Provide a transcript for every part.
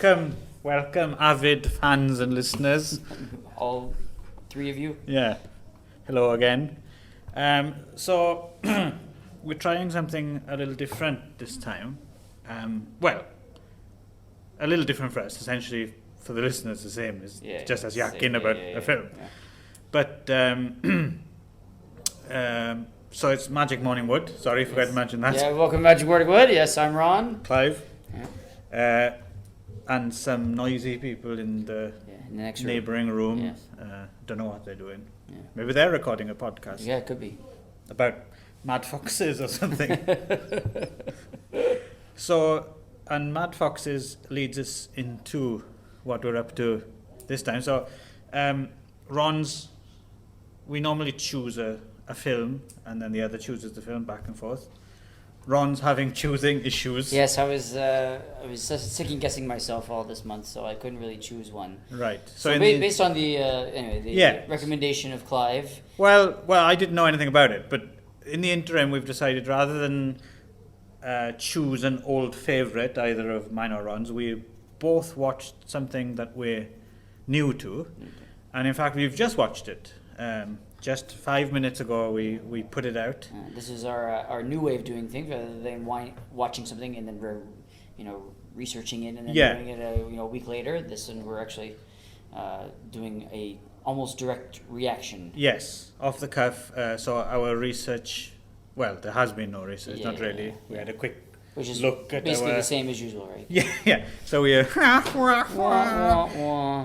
welcome, avid fans and listeners. All three of you? Yeah. Hello again. So, we're trying something a little different this time. Well, a little different for us. Essentially, for the listeners, the same. It's just as yakking about a film. Yeah. But, so it's Magic Morning Wood. Sorry, forgot to mention that. Yeah, welcome to Magic Morning Wood. Yes, I'm Ron. Clive. Yeah. And some noisy people in the next neighbouring room. Yes. Don't know what they're doing. Yeah. Maybe they're recording a podcast. Yeah, it could be. About mad foxes or something. So, and mad foxes leads us into what we're up to this time. So, we normally choose a film, and then the other chooses the film back and forth. Ron's having choosing issues. Yes, I was second guessing myself all this month, so I couldn't really choose one. Right. So based on the recommendation of Clive. Well, I didn't know anything about it, but in the interim, we've decided rather than choose an old favourite, either of mine or Ron's, we both watched something that we're new to, and in fact, we've just watched it. Just 5 minutes ago, we put it out. This is our new way of doing things, rather than watching something and then we're researching it and then doing it a week later. This one we're actually doing a almost direct reaction. Yes, off the cuff. So our research, well, there has been no research, not really. We had a quick look at basically the same as usual, right? Yeah. So we.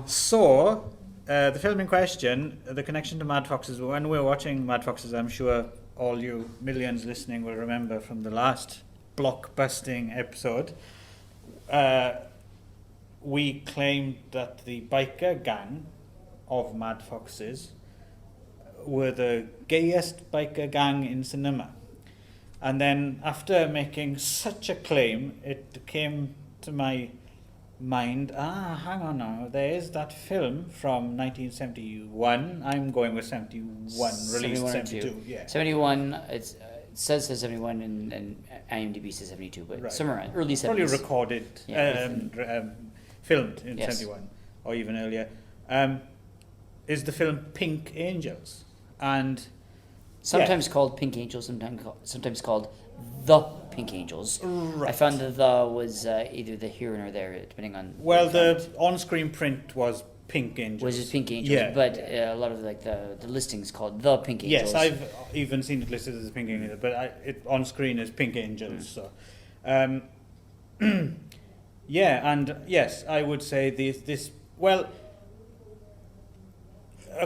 So. The film in question, the connection to Mad Foxes, when we were watching Mad Foxes, I'm sure all you millions listening will remember from the last blockbusting episode, we claimed that the biker gang of Mad Foxes were the gayest biker gang in cinema. And then after making such a claim, it came to my mind, hang on now, there is that film from 1971. I'm going with 71, released 72. Yeah. 71, it says 71 and IMDb says 72, but right. Somewhere early 70s. Probably recorded, filmed in 71 or even earlier. Is the film Pink Angels. And sometimes called Pink Angels, sometimes called The Pink Angels. Right. I found that the was either the here or there, depending on. Well, the on-screen print was Pink Angels. Was just Pink Angels, yeah. But a lot of the listings called The Pink Angels. Yes, I've even seen it listed as Pink Angels, but it on screen is Pink Angels. So, yeah, and yes, I would say this. Well,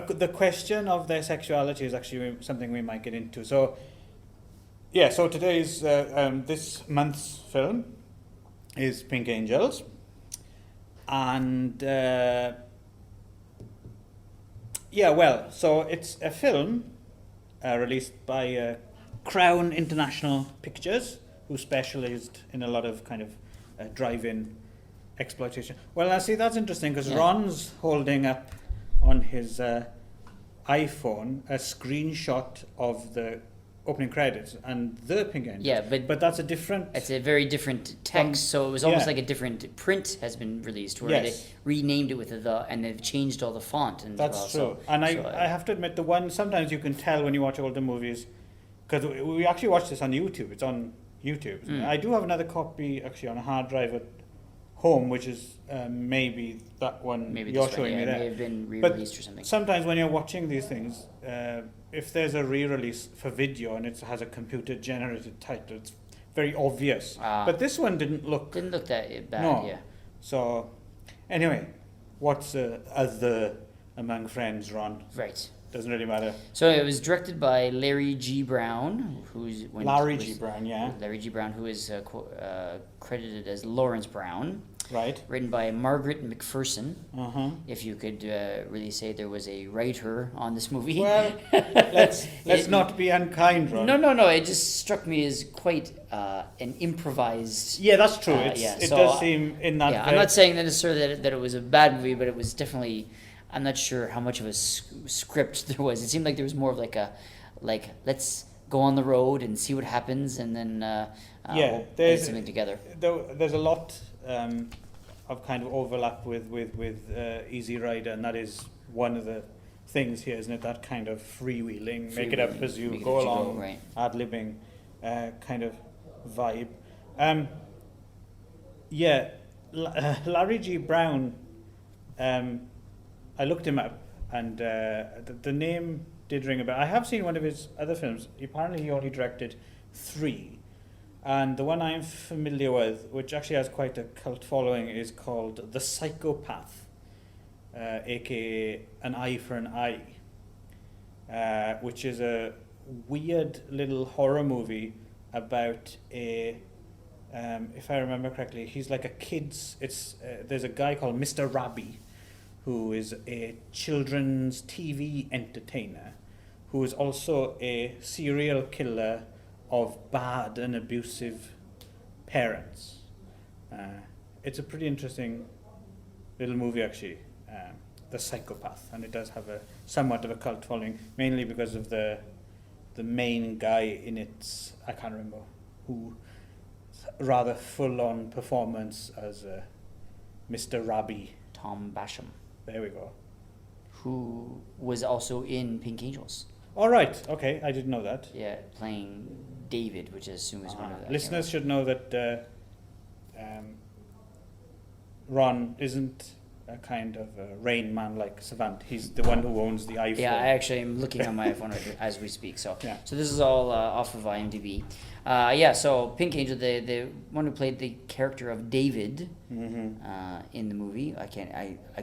the question of their sexuality is actually something we might get into. So. Yeah, so today's, this month's film is Pink Angels, and so it's a film released by Crown International Pictures, who specialised in a lot of kind of drive-in exploitation. Well, I see that's interesting because Ron's holding up on his iPhone a screenshot of the opening credits and the Pink Angels. Yeah, but that's a different. It's a very different text, so it was almost like a different print has been released, where they renamed it with the, and they've changed all the font. And that's true. And I have to admit, the one sometimes you can tell when you watch older movies, because we actually watched this on YouTube. It's on YouTube. I do have another copy actually on a hard drive at home, which is maybe that one you're showing me there. It may have been re-released or something. Sometimes when you're watching these things, if there's a re-release for video and it has a computer-generated title, it's very obvious. But this one didn't look that bad. No. Yeah. So, anyway, what's other among friends, Ron? Right. Doesn't really matter. So it was directed by Larry G. Brown, Larry G. Brown, who is credited as Lawrence Brown. Right. Written by Margaret McPherson. Uh-huh. If you could really say there was a writer on this movie. Well, let's not be unkind, Ron. No. It just struck me as quite an improvised. Yeah, that's true. It does seem in that. Yeah, I'm not saying that necessarily that it was a bad movie, but it was definitely. I'm not sure how much of a script there was. It seemed like there was more of let's go on the road and see what happens, and then we'll put something together. There's a lot of kind of overlap with Easy Rider, and that is one of the things here, isn't it? That kind of freewheeling, make it up as you go along, right. ad-libbing kind of vibe. Larry G. Brown, I looked him up, and the name did ring a bell. I have seen one of his other films. Apparently he only directed 3. And the one I'm familiar with, which actually has quite a cult following, is called The Psychopath, aka An Eye for an Eye, which is a weird little horror movie about a, if I remember correctly, he's like a kid's, there's a guy called Mr. Rabbi, who is a children's TV entertainer, who is also a serial killer of bad and abusive parents. It's a pretty interesting little movie, actually, The Psychopath, and it does have a somewhat of a cult following, mainly because of the main guy in it. I can't remember who. Rather full-on performance as Mr. Rabbi. Tom Basham, There we go. who was also in Pink Angels. All right. Okay, I didn't know that. Yeah, playing David, which I assume is one of the Listeners should know that Ron isn't a kind of Rain Man like Savant. He's the one who owns the iPhone. Yeah, I actually am looking on my iPhone as we speak. So, Yeah. so this is all off of IMDb. So Pink Angel, the one who played the character of David in the movie. I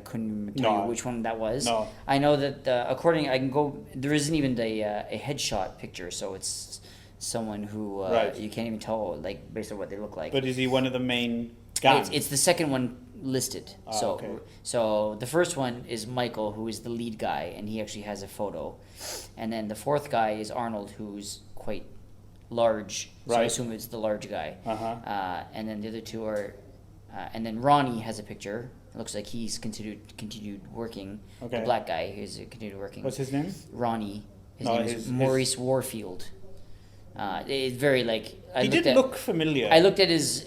couldn't tell you which one that was. No. I know that there isn't even a headshot picture, so it's someone who Right. you can't even tell, like, based on what they look like. But is he one of the main gang? It's the second one listed. Okay. So the first one is Michael, who is the lead guy, and he actually has a photo. And then the fourth guy is Arnold, who's quite large. So I Right. assume it's the large guy. Uh-huh. And then the other two are, and then Ronnie has a picture. It looks like he's continued working. Okay. The black guy who's continued working. What's his name? Ronnie. His No, name is Maurice Warfield. It's very like He did look familiar. I looked at his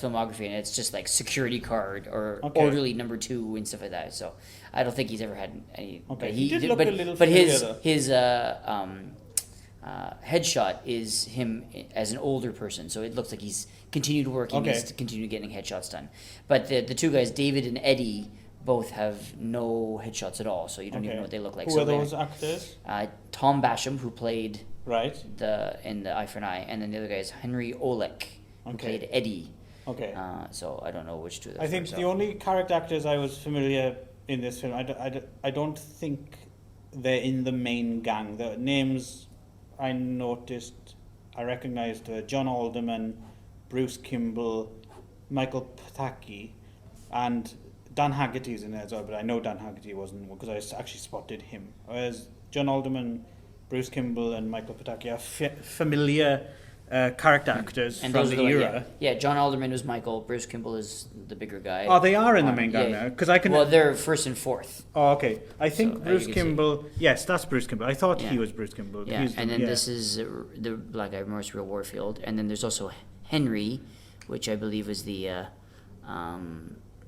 filmography, and it's just like security card or Okay. orderly number 2 and stuff like that. So I don't think he's ever had any. Okay, But he did look but, a little but familiar, though. his headshot is him as an older person, so it looks like he's continued working. Okay. He's continued getting headshots done. But the two guys, David and Eddie, both have no headshots at all, so you don't even know what they look like. Who so are those actors? Tom Basham, who played Right. in the Eye for an Eye, and then the other guy is Henry Olek, who Okay. played Eddie. Okay. So I don't know which two. I think the only character actors I was familiar in this film, I don't think they're in the main gang. The names I noticed, I recognized John Alderman, Bruce Kimball, Michael Pataki, and Dan Haggerty's in there as well, but I know Dan Haggerty wasn't, because I actually spotted him. Whereas John Alderman, Bruce Kimball, and Michael Pataki are familiar character actors and from those the are like, era. yeah, John Alderman was Michael. Bruce Kimball is the bigger guy. Oh, they are in the main gang yeah. now, because I can. Well, they're first and fourth. Oh, okay. I think So, Bruce you can see. Kimball. Yes, that's Bruce Kimball. I thought Yeah. he was Bruce Kimball. Yeah, He's and then yeah. this is the black guy, Maurice Warfield, and then there's also Henry, which I believe is the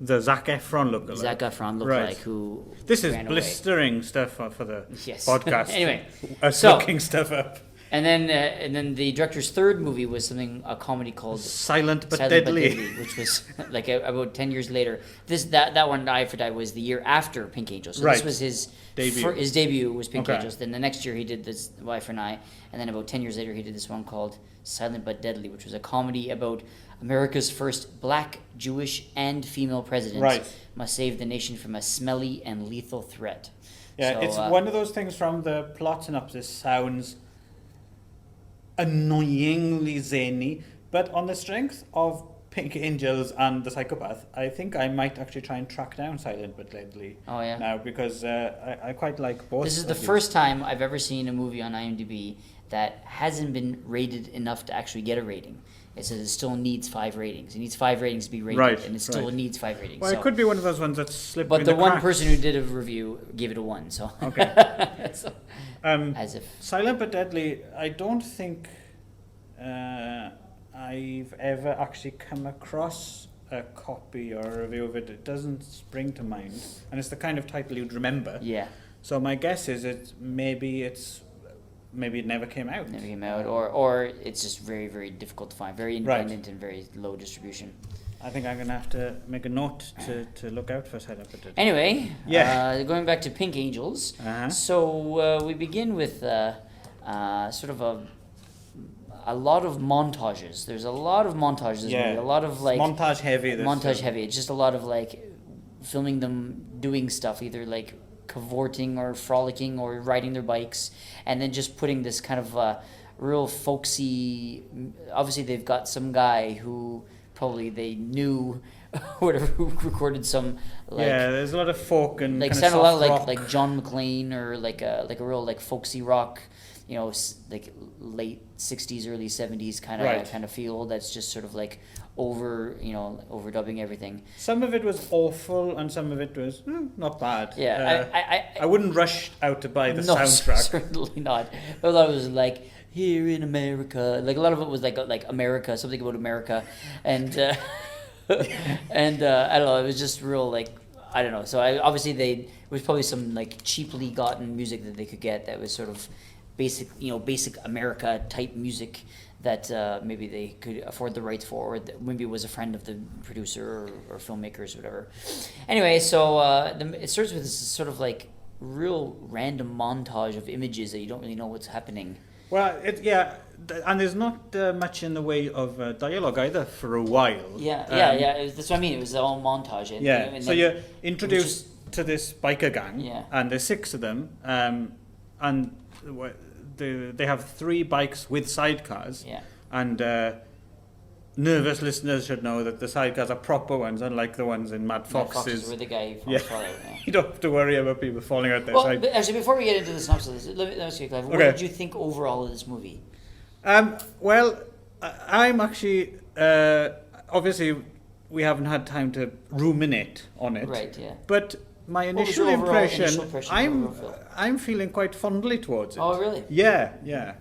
the Zac Efron look. Zac Efron looked Right. like who. This is ran away. blistering stuff for the Yes. podcast. Anyway, us so- looking stuff up. And then the director's third movie was a comedy called Silent but Silent Deadly. which was like about 10 years later. That one, Eye for Die, was the year after Pink Angels. So Right. this was his Debut. his debut was Pink Okay. Angels. Then the next year he did this Eye for an Eye, and then about 10 years later he did this one called Silent but Deadly, which was a comedy about America's first black, Jewish, and female president Right. must save the nation from a smelly and lethal threat. Yeah, So, it's one of those things from the plot synopsis sounds annoyingly zany, but on the strength of Pink Angels and The Psychopath, I think I might actually try and track down Silent but Deadly Oh yeah. now, because I quite like both. This is the of these. first time I've ever seen a movie on IMDb that hasn't been rated enough to actually get a rating. It says it still needs 5 ratings. It needs 5 ratings to be rated, Right, and it still right. needs 5 ratings. Well, so. it could be one of those ones that slip. But in the one cracks. person who did a review gave it a 1. So Okay. So, Um, as if Silent but Deadly, I don't think I've ever actually come across a copy or a review of it, it doesn't spring to mind, and it's the kind of title you'd remember. Yeah. So my guess is maybe it never came out. Never came out, or it's just very, very difficult to find, very independent and very low distribution. I think I'm gonna have to make a note to look out for Silent But Deadly. Anyway, Yeah. Going back to Pink Angels. Uh-huh. So we begin with sort of a lot of montages. There's a lot of montages. In this movie. A lot of like montage heavy. heavy. It's just a lot of like filming them doing stuff, either like cavorting or frolicking or riding their bikes, and then just putting this kind of real folksy. Obviously, they've got some guy who probably they knew, whatever, who recorded some. Like, there's a lot of folk and like kind sound of a lot soft rock. like John McClane or like a real like folksy rock, like late 60s, early 70s kind of feel. That's just sort of like overdubbing everything. Some of it was awful, and some of it was not bad. Yeah, I wouldn't rush out to buy the no, soundtrack. Certainly not. But a lot of it was like here in America. Like a lot of it was like America, something about America, and and I don't know. It was just real like I don't know. So obviously it was probably some like cheaply gotten music that they could get that was sort of basic America type music that maybe they could afford the rights for, or maybe it was a friend of the producer or filmmakers or whatever. Anyway, so it starts with this sort of like real random montage of images that you don't really know what's happening. Well, and there's not much in the way of dialogue either for a while. Yeah. That's what I mean. It was all montage. And so you're introduced to this biker gang, and there's 6 of them, and they have 3 bikes with sidecars. Yeah. And nervous listeners should know that the sidecars are proper ones, unlike the ones in Mad Foxes. Where the guy falls out. Yeah. You don't have to worry about people falling out their side. But actually, before we get into the synopsis, let me ask you, Clive, what did you think overall of this movie? Well, I'm actually obviously we haven't had time to ruminate on it. Right. Yeah. But my initial impression, I'm feeling quite fondly towards it. Oh, really? Yeah.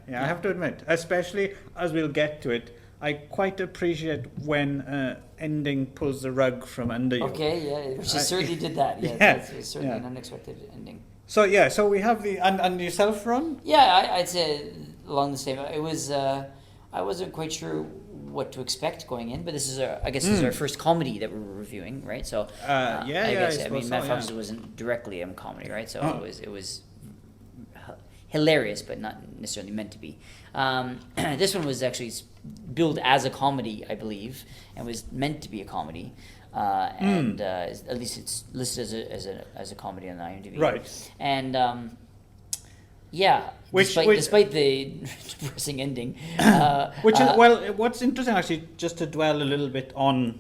I have to admit, especially as we'll get to it, I quite appreciate when ending pulls the rug from under you. Okay, yeah, which certainly did that. Yeah, it's certainly an unexpected ending. So we have the and yourself, Ron? Yeah, I'd say along the same. It was I wasn't quite sure what to expect going in, but this is this is our first comedy that we're reviewing, right? So I mean, Mad Foxes wasn't directly a comedy, right? So it was hilarious, but not necessarily meant to be. This one was actually billed as a comedy, I believe, and was meant to be a comedy. And at least it's listed as a comedy on the IMDb. Right. And despite the depressing ending, what's interesting actually, just to dwell a little bit on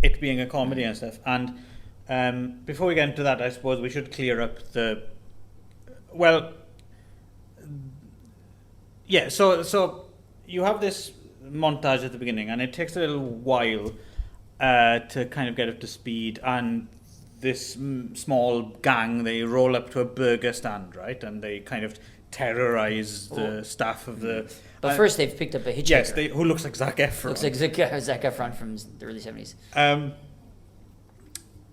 it being a comedy and stuff, and before we get into that, I suppose we should clear up so you have this montage at the beginning, and it takes a little while to kind of get up to speed, and this small gang, they roll up to a burger stand, right, and they kind of terrorize the staff of the... But first they've picked up a hitchhiker. Yes, who looks like Zac Efron. Looks like Zac Efron from the early 70s.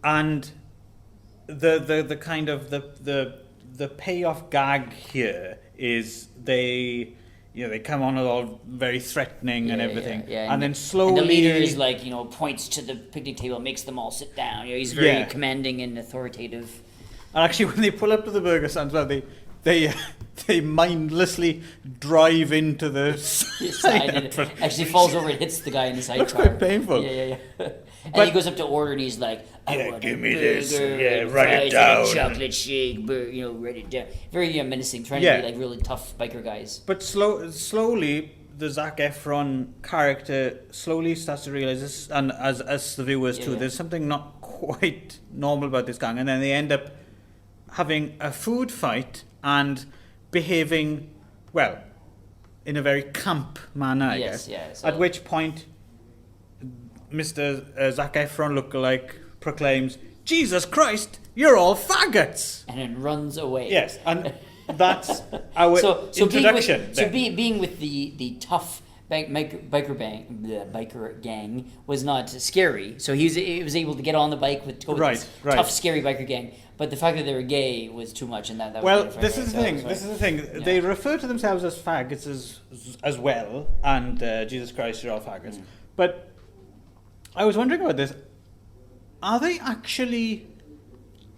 And the kind of the payoff gag here is they come on all very threatening and everything, and then slowly... And the leader is like, points to the picnic table, makes them all sit down. He's very commanding and authoritative. And actually, when they pull up to the burger stand, they mindlessly drive into the side, and it actually falls over and hits the guy in the sidecar. Looks quite painful. Yeah. And he goes up to order, and he's like, "I want give a me burger, this. Write it down. And a chocolate shake, write it down." Very menacing, trying to be like really tough biker guys. But slowly, the Zac Efron character slowly starts to realize this, and as the viewers too, there's something not quite normal about this gang, and then they end up having a food fight and behaving, well, in a very camp manner, I guess. So at which point, Mr. Zac Efron lookalike proclaims, "Jesus Christ, you're all faggots!" And then runs away. Yes, and that's our introduction. Being with the tough biker gang was not scary, so he was able to get on the bike with this tough, scary biker gang. But the fact that they were gay was too much, and that well, was this is the thing. This is the thing. Yeah. They refer to themselves as faggots as well, and Jesus Christ, you're all faggots. But I was wondering about this. Are they actually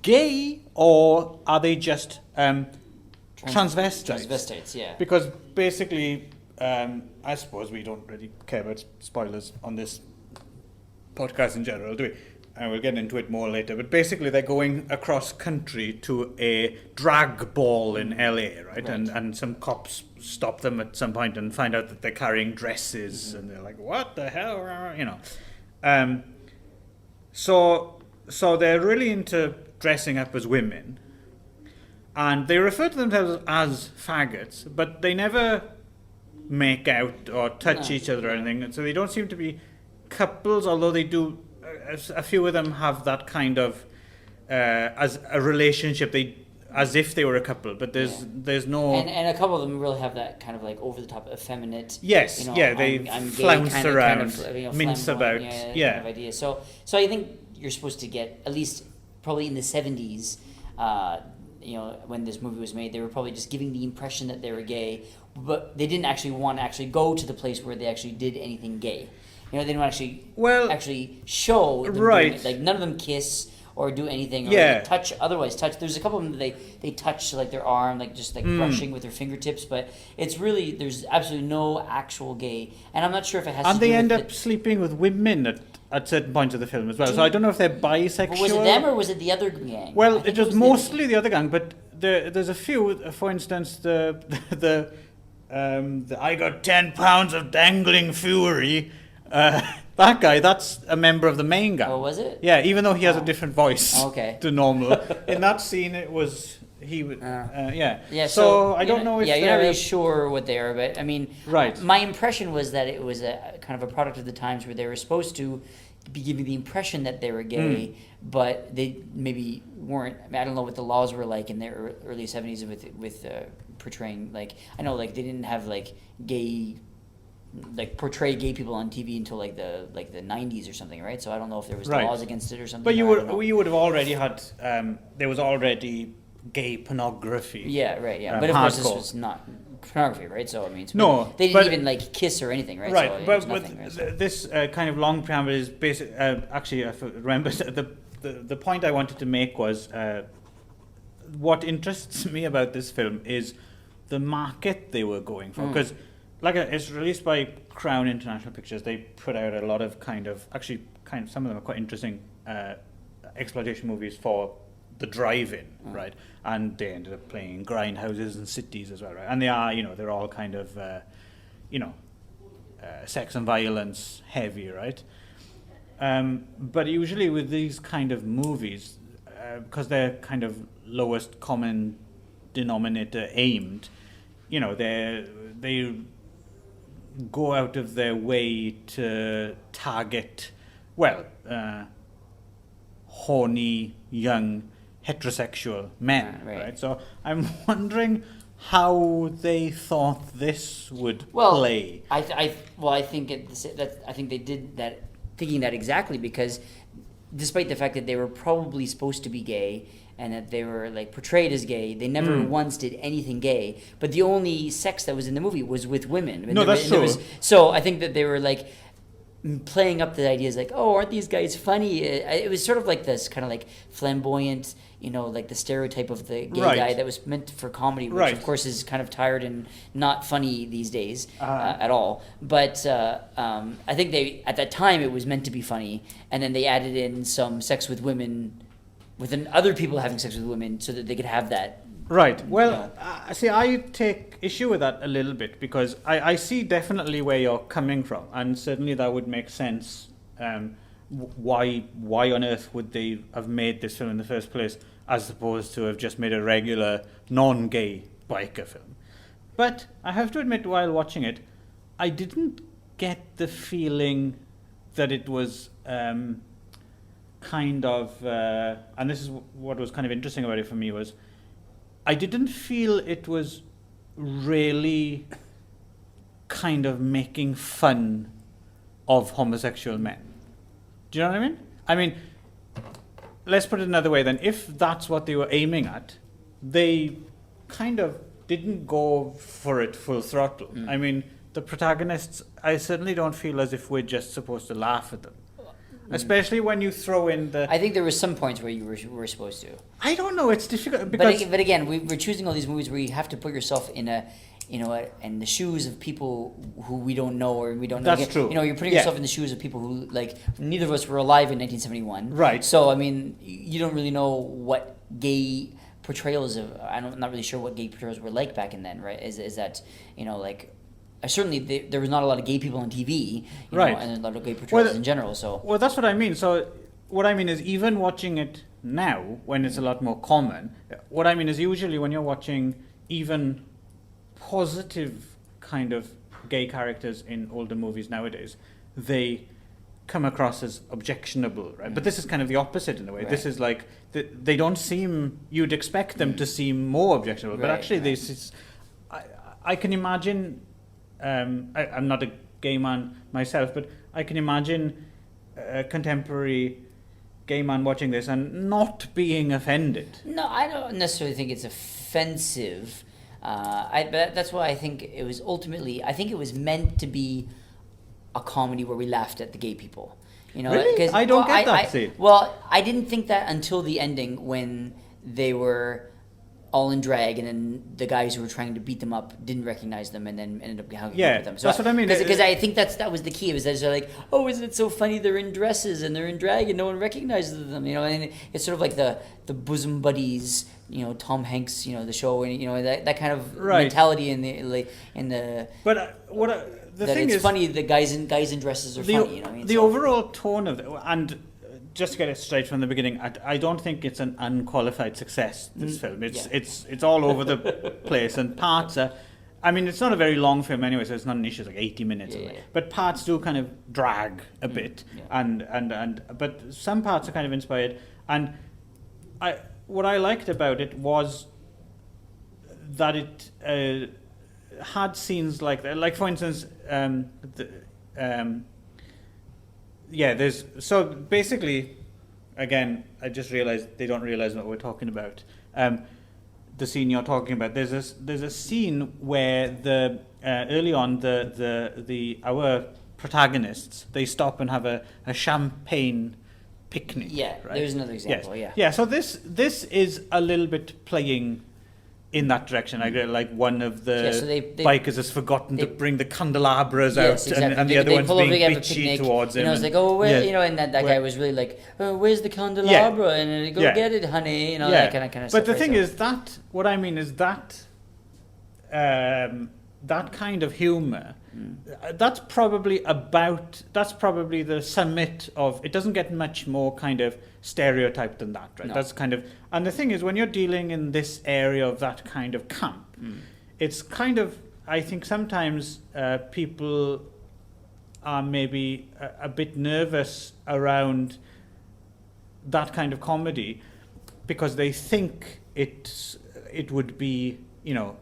gay, or are they just transvestites? Transvestites, yeah. Because basically, I suppose we don't really care about spoilers on this podcast in general, do we? And we'll get into it more later. But basically, they're going across country to a drag ball in LA, right? And some cops stop them at some point and find out that they're carrying dresses, and they're like, "What the hell?" You know. So they're really into dressing up as women, and they refer to themselves as faggots, but they never make out or touch each other or anything, and so they don't seem to be couples, although they do. A few of them have that kind of as a relationship, as if they were a couple, but there's no. And a couple of them really have that kind of like over the top, effeminate. Yes, you know, they I'm flounce gay, around, mince about, kind of idea. So I think you're supposed to get at least probably in the 70s. When this movie was made, they were probably just giving the impression that they were gay, but they didn't actually want to actually go to the place where they actually did anything gay. You know, they don't actually show them doing it. Like, none of them kiss or do anything or touch. There's a couple of them that they touch like their arm, like just like brushing with their fingertips, but it's really, there's absolutely no actual gay. And I'm not sure if it has to do with... And they end up sleeping with women at certain points of the film as well. So I don't know if they're bisexual. But was it them or was it the other gang? Well, it was mostly the other gang, but there's a few. For instance, the I got 10 pounds of dangling fury. That guy, that's a member of the main gang. Oh, was it? Yeah, even though he has a different voice to normal. In that scene, it was he would. Yeah. So I don't know if. Yeah, you're not really sure what they are, but I mean, right. My impression was that it was a kind of a product of the times where they were supposed to be giving the impression that they were gay, but they maybe weren't. I mean, I don't know what the laws were like in the early 70s with portraying, like, I know, like, they didn't have like gay. Like, portray gay people on TV until like the 90s or something, right? So I don't know if there was laws against it or something. But you would have already had there was already gay pornography. Yeah, right. Yeah, but of course this was not pornography, right? So I mean, they didn't even like kiss or anything, right? Right, so but nothing, right? This kind of long preamble is basic. Actually, I remember the point I wanted to make was what interests me about this film is the market they were going for, because. It's released by Crown International Pictures. They put out a lot of some of them are quite interesting exploitation movies for the drive-in, right? And they ended up playing grindhouses and cities as well, right? And they are, they're all kind of, sex and violence heavy, right? But usually with these kind of movies, because they're kind of lowest common denominator aimed, they go out of their way to target, horny, young, heterosexual men, right? So I'm wondering how they thought this would play. I think they did that, thinking that exactly, because despite the fact that they were probably supposed to be gay, and that they were like portrayed as gay, they never once did anything gay. But the only sex that was in the movie was with women. And that's true. So I think that they were like playing up the ideas like, oh, aren't these guys funny? It was sort of like this kind of like flamboyant, like the stereotype of the gay guy that was meant for comedy, which of course is kind of tired and not funny these days at all. But I think at that time it was meant to be funny, and then they added in some sex with women, with other people having sex with women, so that they could have that. Right. Well, see, I take issue with that a little bit, because I see definitely where you're coming from, and certainly that would make sense. Why on earth would they have made this film in the first place, as opposed to have just made a regular non-gay biker film? But I have to admit, while watching it, I didn't get the feeling that it was kind of, and this is what was kind of interesting about it for me, was I didn't feel it was really kind of making fun of homosexual men. Do you know what I mean? I mean, let's put it another way then. If that's what they were aiming at, they kind of didn't go for it full throttle. I mean, the protagonists, I certainly don't feel as if we're just supposed to laugh at them. Especially when you throw in the... I think there were some points where you were supposed to. I don't know, it's difficult because... But again, we're choosing all these movies where you have to put yourself in in the shoes of people who we don't know or we don't know. That's true. You know, you're putting yourself in the shoes of people who, like, neither of us were alive in 1971. Right. So, I mean, you don't really know what gay portrayals of... I'm not really sure what gay portrayals were like back in then, right? Is that, you know, like... Certainly, there was not a lot of gay people on TV, you know, and a lot of gay portrayals in general. So, well, that's what I mean. So, what I mean is, even watching it now, when it's a lot more common, what I mean is, usually when you're watching even positive kind of gay characters in older movies nowadays, they come across as objectionable, right? But this is kind of the opposite in a way. Right. This is like they don't seem. You'd expect them to seem more objectionable, but actually, this is. I can imagine. I'm not a gay man myself, but I can imagine a contemporary gay man watching this and not being offended. No, I don't necessarily think it's offensive. But that's why I think it was ultimately. I think it was meant to be a comedy where we laughed at the gay people. You know, really? I don't get that. I didn't think that until the ending when they were all in drag, and then the guys who were trying to beat them up didn't recognize them, and then ended up hanging with them. So that's what I mean. Because I think that was the key. Was that they're like, oh, isn't it so funny? They're in dresses and they're in drag, and no one recognizes them. You know, and it's sort of like the bosom buddies. You know, Tom Hanks. You know, the show, and you know that kind of mentality in the. But the thing is, it's funny. The guys in dresses are funny. You know, the overall tone of and. Just to get it straight from the beginning, I don't think it's an unqualified success, this film. It's all over the place, and parts are... I mean, it's not a very long film anyway, so it's not an issue. It's like 80 minutes. But parts do kind of drag a bit, but some parts are kind of inspired. And what I liked about it was that it had scenes like that. Like, for instance, there's... So, basically, again, I just realized they don't realize what we're talking about. The scene you're talking about, there's a scene where early on, our protagonists, they stop and have a champagne picnic. Yeah, right? There's another example, yes. Yeah, so this is a little bit playing in that direction. I agree, like one of the bikers has forgotten to bring the candelabras out, exactly. and the other one's being bitchy towards him. You know, it's like, oh, where, you know, and that guy was really like, oh, where's the candelabra? And go get it, honey. You know, that kind of stuff. But the thing is that, what I mean is that that kind of humour, that's probably the summit of, it doesn't get much more kind of stereotyped than that, right? No. That's kind of, and the thing is, when you're dealing in this area of that kind of camp, it's kind of, I think sometimes people are maybe a bit nervous around that kind of comedy because they think it would be, you know,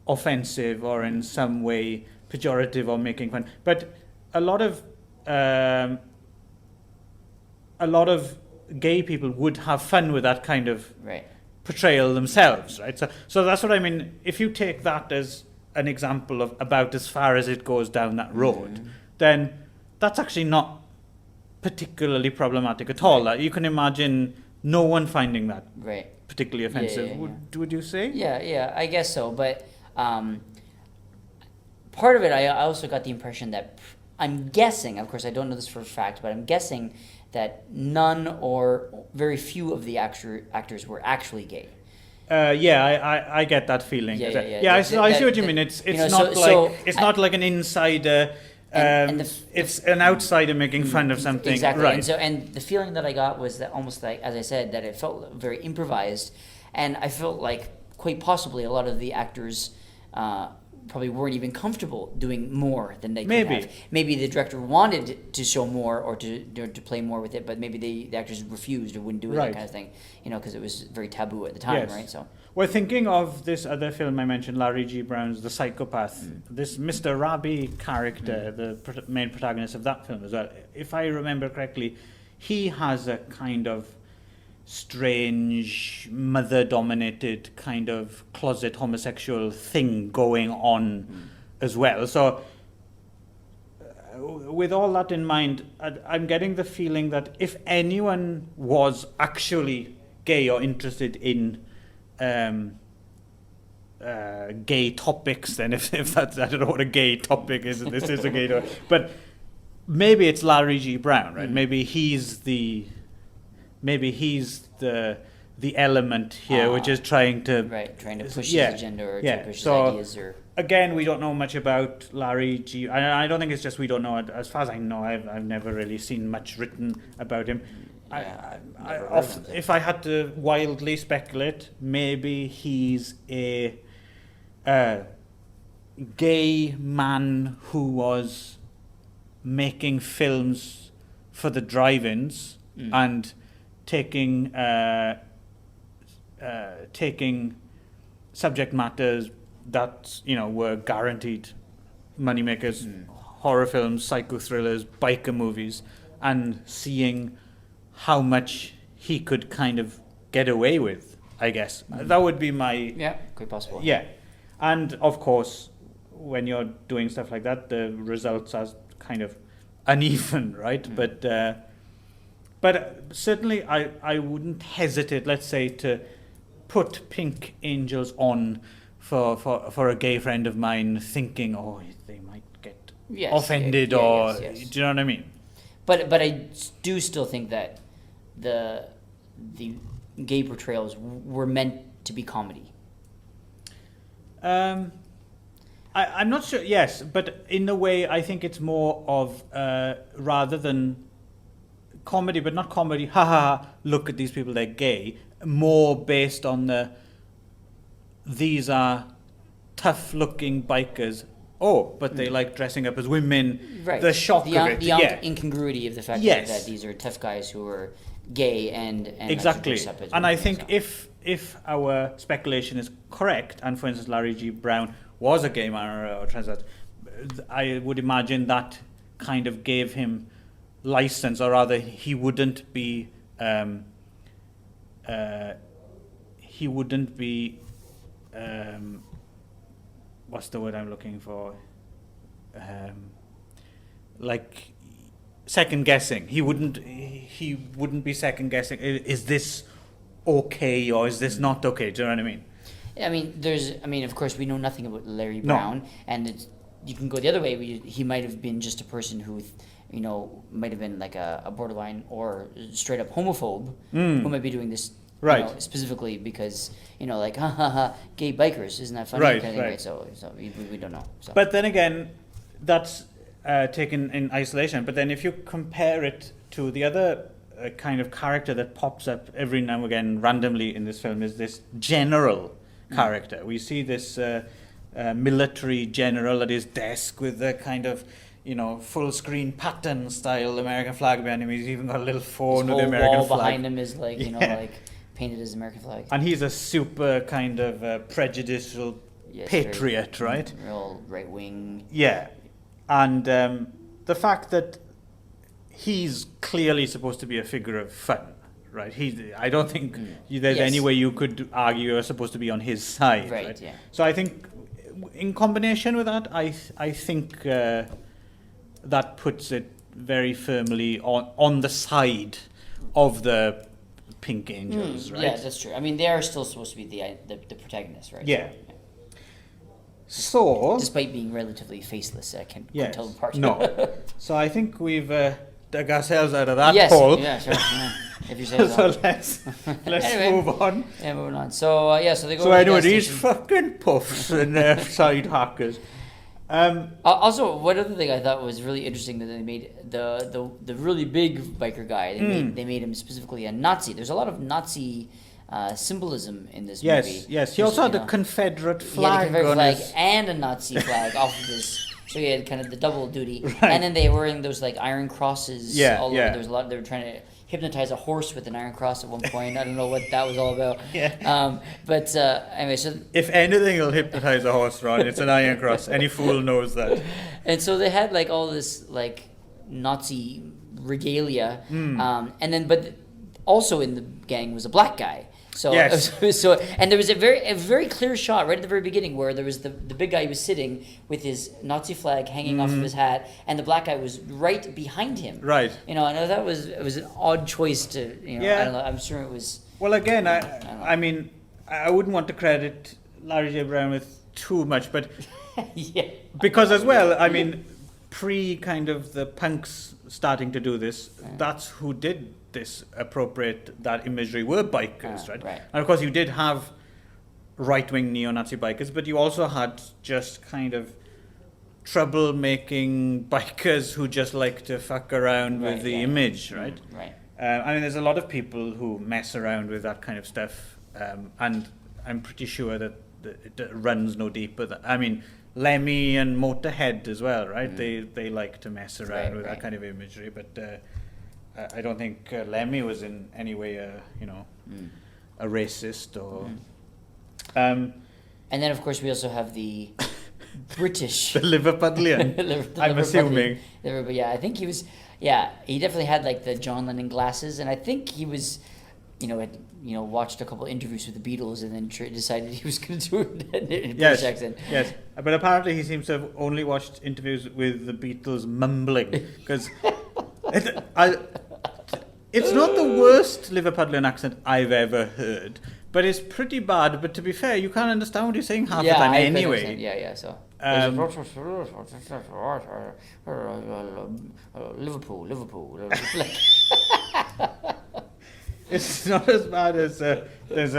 offensive or in some way pejorative or making fun. But a lot of gay people would have fun with that kind of portrayal themselves, right? So that's what I mean. If you take that as an example of about as far as it goes down that road, then that's actually not particularly problematic at all. You can imagine no one finding that particularly offensive. Would you say? Yeah, I guess so. But part of it, I also got the impression that, I'm guessing, of course I don't know this for a fact, but I'm guessing that none or very few of the actors were actually gay. I get that feeling. I see what you mean. It's not like an insider. It's an outsider making fun of something. Exactly. Right. And the feeling that I got was that almost like, as I said, that it felt very improvised, and I felt like quite possibly a lot of the actors probably weren't even comfortable doing more than they could have. Maybe the director wanted to show more or to play more with it, but maybe the actors refused or wouldn't do it, that kind of thing. You know, because it was very taboo at the time, right? So. We're thinking of this other film I mentioned, Larry G. Brown's The Psychopath. This Mr. Rabi character, the main protagonist of that film as well. If I remember correctly, he has a kind of strange, mother-dominated kind of closet homosexual thing going on as well. So, with all that in mind, I'm getting the feeling that if anyone was actually gay or interested in gay topics, then if that's, I don't know what a gay topic is, this is a gay topic, but maybe it's Larry G. Brown, right? Maybe he's the element here, which is trying to push his agenda or to push his ideas. Or again, we don't know much about Larry G. I don't think it's just we don't know it. As far as I know, I've never really seen much written about him. If I had to wildly speculate, maybe he's a gay man who was making films for the drive-ins and taking subject matters that were guaranteed moneymakers, horror films, psycho thrillers, biker movies, and seeing how much he could kind of get away with, I guess. That would be my... quite possible. Yeah. And, of course, when you're doing stuff like that, the results are kind of uneven, right? But certainly I wouldn't hesitate, let's say, to put Pink Angels on for a gay friend of mine thinking, they might get offended do you know what I mean? But I do still think that the gay portrayals were meant to be comedy. I'm not sure. Yes, but in a way, I think it's more of rather than comedy, but not comedy. Ha ha! Ha, look at these people; they're gay. More based on these are tough-looking bikers. Oh, but they like dressing up as women. Right. The shock of it. The incongruity of the fact that these are tough guys who are gay and exactly. Dress up as and women, I think if our speculation is correct, and for instance Larry G. Brown was a gay man or trans, I would imagine that kind of gave him license, or rather he wouldn't be what's the word I'm looking for? Like second guessing. He wouldn't be second guessing. Is this okay or is this not okay? Do you know what I mean? I mean, of course, we know nothing about Larry Brown, and you can go the other way. He might have been just a person who, might have been like a borderline or straight up homophobe who might be doing this. Right. Specifically because, like, ha ha ha, gay bikers, isn't that funny? Right. So we don't know. So. But then again, that's taken in isolation. But then if you compare it to the other kind of character that pops up every now and again randomly in this film is this general character. We see this military general at his desk with the kind of, full screen pattern style American flag behind him. He's even got a little phone with the American wall flag. Behind him is like, like painted as American flag. And he's a super kind of prejudicial patriot, right? Real right wing. Yeah. And the fact that he's clearly supposed to be a figure of fun, right? I don't think there's any way you could argue you're supposed to be on his side. Right? Yeah. So I think in combination with that, I think that puts it very firmly on the side of the Pink Angels, right? Yeah, that's true. I mean, they are still supposed to be the protagonists, right? Yeah. So, despite being relatively faceless, I can't tell them apart. No. So I think we've dug ourselves out of that hole. Yeah, sure. Yeah. If you say so. So let's anyway, move on. Yeah, moving on. So so they go. So anyway, these fucking puffs and side hackers. Also, one other thing I thought was really interesting that they made the really big biker guy. They made him specifically a Nazi. There's a lot of Nazi symbolism in this movie. Yes. He also had a Confederate flag. He had a Confederate flag and a Nazi flag off of his. So he had kind of the double duty. Right. And then they were wearing those like iron crosses all over. There was a lot. They were trying to hypnotize a horse with an iron cross at one point. I don't know what that was all about. Yeah. But anyway, so If anything will hypnotize a horse, Ron, it's an iron cross. Any fool knows that. and so they had like all this like Nazi regalia, and then but also in the gang was a black guy. So Yes. so and there was a very clear shot right at the very beginning where there was the big guy who was sitting with his Nazi flag hanging off of his hat, and the black guy was right behind him. Right. You know, and I thought it was an odd choice to Yeah. I don't know. I'm sure it was. Well, again, don't know. I mean, I wouldn't want to credit Larry J. Brown with too much, but Yeah. because as well, I mean, pre kind of the punks starting to do this, that's who did this, appropriate that imagery, were bikers, right? Right. And of course, you did have right-wing neo-Nazi bikers, but you also had just kind of troublemaking bikers who just like to fuck around Right, with the yeah. image, right? Right. I mean, there's a lot of people who mess around with that kind of stuff, and I'm pretty sure that it runs no deeper. I mean, Lemmy and Motorhead as well, right? They like to mess around with that kind of imagery, but I don't think Lemmy was in any way a racist or. And then, of course, we also have the British. The Liverpudlian. I'm assuming. Yeah, I think he was. Yeah, he definitely had like the John Lennon glasses, and I think he was, had watched a couple interviews with the Beatles, and then decided he was going to do it in a British accent. Yes, but apparently he seems to have only watched interviews with the Beatles mumbling, because it's not the worst Liverpudlian accent I've ever heard, but it's pretty bad. But to be fair, you can't understand what he's saying half the time anyway. Yeah. So Liverpool. It's not as bad as there's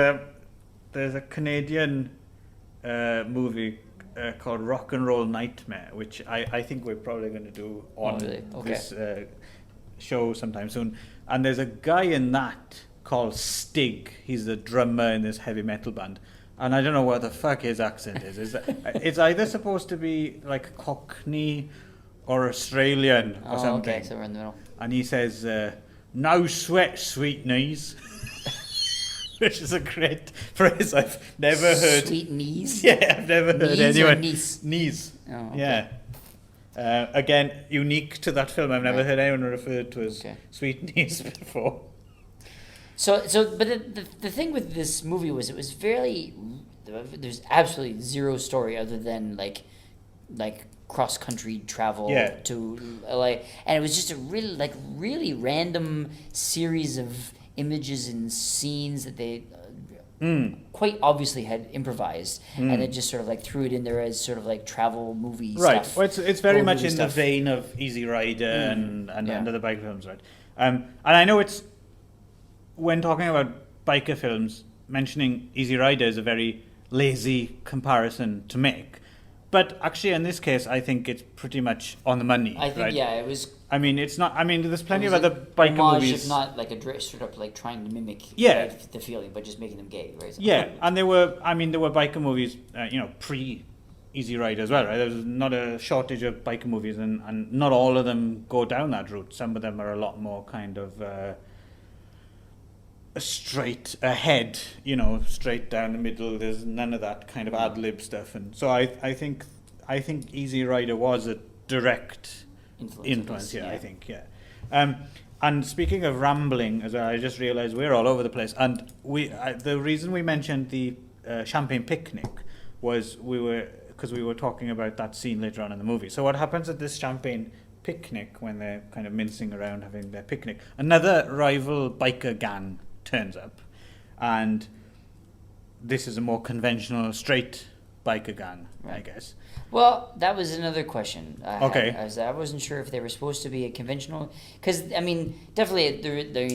a Canadian movie called Rock and Roll Nightmare, which I think we're probably going to do on this show sometime soon. And there's a guy in that called Stig. He's the drummer in this heavy metal band. And I don't know what the fuck his accent is. It's either supposed to be like Cockney or Australian or something. Okay, somewhere in the middle. And he says, "No sweat, sweet knees," which is a great phrase I've never heard. Sweet knees? Yeah, I've never heard Knees anyone. or knees? Knees. Oh, okay. Yeah. Again, unique to that film. I've never heard anyone referred to as sweet knees before. So, but the thing with this movie was it was there's absolutely zero story other than like cross country travel to LA, and it was just a really random series of images and scenes that they quite obviously had imposed, and then just sort of like threw it in there as sort of like travel movie stuff. Well, it's very much in stuff. the vein of Easy Rider and other bike films, right? And I know it's, when talking about biker films, mentioning Easy Rider is a very lazy comparison to make. But actually, in this case, I think it's pretty much on the money. I think, right? it was. I mean, it's not. I mean, there's plenty of like other biker homage, movies. if not like a straight up like trying to mimic the feeling, but just making them gay, right? So, yeah, and there were biker movies, pre Easy Rider as well, right? There's not a shortage of biker movies, and not all of them go down that route. Some of them are a lot more kind of straight ahead, straight down the middle. There's none of that kind of ad-lib stuff, and so I think Easy Rider was a direct influence. I think. And speaking of rambling, as I just realised we're all over the place, and the reason we mentioned the champagne picnic was because we were talking about that scene later on in the movie. So what happens at this champagne picnic when they're kind of mincing around having their picnic? Another rival biker gang turns up, and this is a more conventional straight biker gang, I guess. Well, that was another question. Okay. I wasn't sure if they were supposed to be a conventional, because I mean, definitely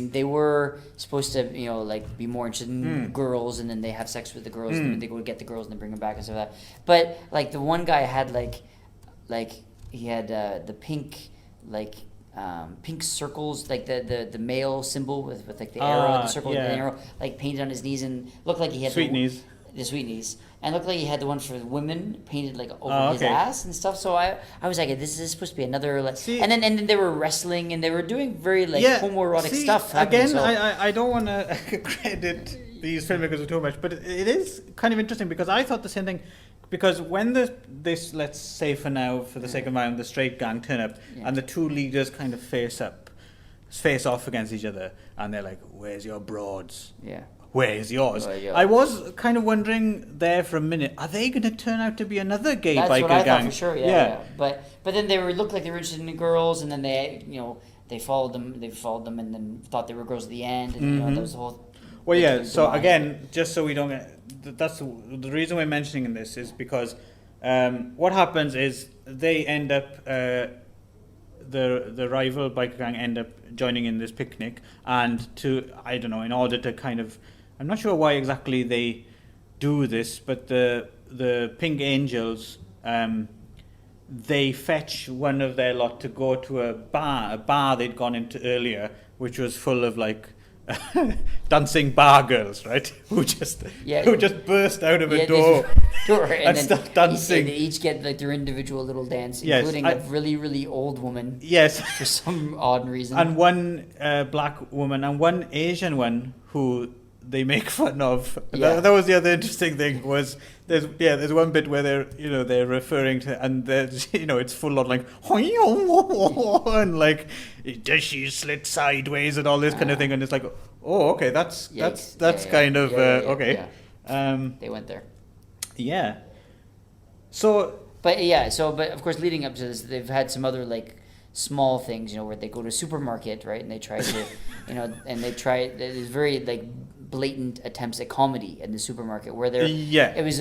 they were supposed to be more interested in girls, and then they have sex with the girls, and then they go get the girls and then bring them back and stuff like that. But like the one guy had he had the pink pink circles, like the male symbol with like the arrow, the circle with the arrow, like painted on his knees, and looked like he had sweet knees. The sweet knees, and it looked like he had the one for the women painted like over his ass and stuff. So I was like, this is supposed to be another like. And then they were wrestling and they were doing very like homoerotic stuff. Again, I don't want to credit these filmmakers too much, but it is kind of interesting because I thought the same thing. Because when this let's say for now, for the sake of mine, the straight gang turn up and the two leaders kind of face off against each other, and they're like, "Where's your broads? Yeah. Where's yours?" I was kind of wondering there for a minute, are they going to turn out to be another gay biker gang? That's what I thought for sure. Yeah. But then they looked like they were interested in the girls, and then they followed them, and then thought they were girls at the end, and that was the whole. Well, yeah. So again, just so we don't get. That's the reason we're mentioning this is because what happens is they end up the rival biker gang end up joining in this picnic, and in order to kind of, I'm not sure why exactly they do this, but the Pink Angels they fetch one of their lot to go to a bar they'd gone into earlier, which was full of like dancing bar girls, right? Who just burst out of a door and start dancing. They each get like their individual little dance, including a really, really old woman. Yes, for some odd reason. And one black woman and one Asian one who they make fun of. Yeah. That was the other interesting thing. Was there's one bit where they're referring to, and it's full on like and like, does she slit sideways and all this kind of thing, and it's like, oh, okay, that's kind of okay. Yeah. They went there. Yeah. So. But of course, leading up to this, they've had some other like small things, where they go to a supermarket, right, and they try to, there's very like blatant attempts at comedy in the supermarket where it was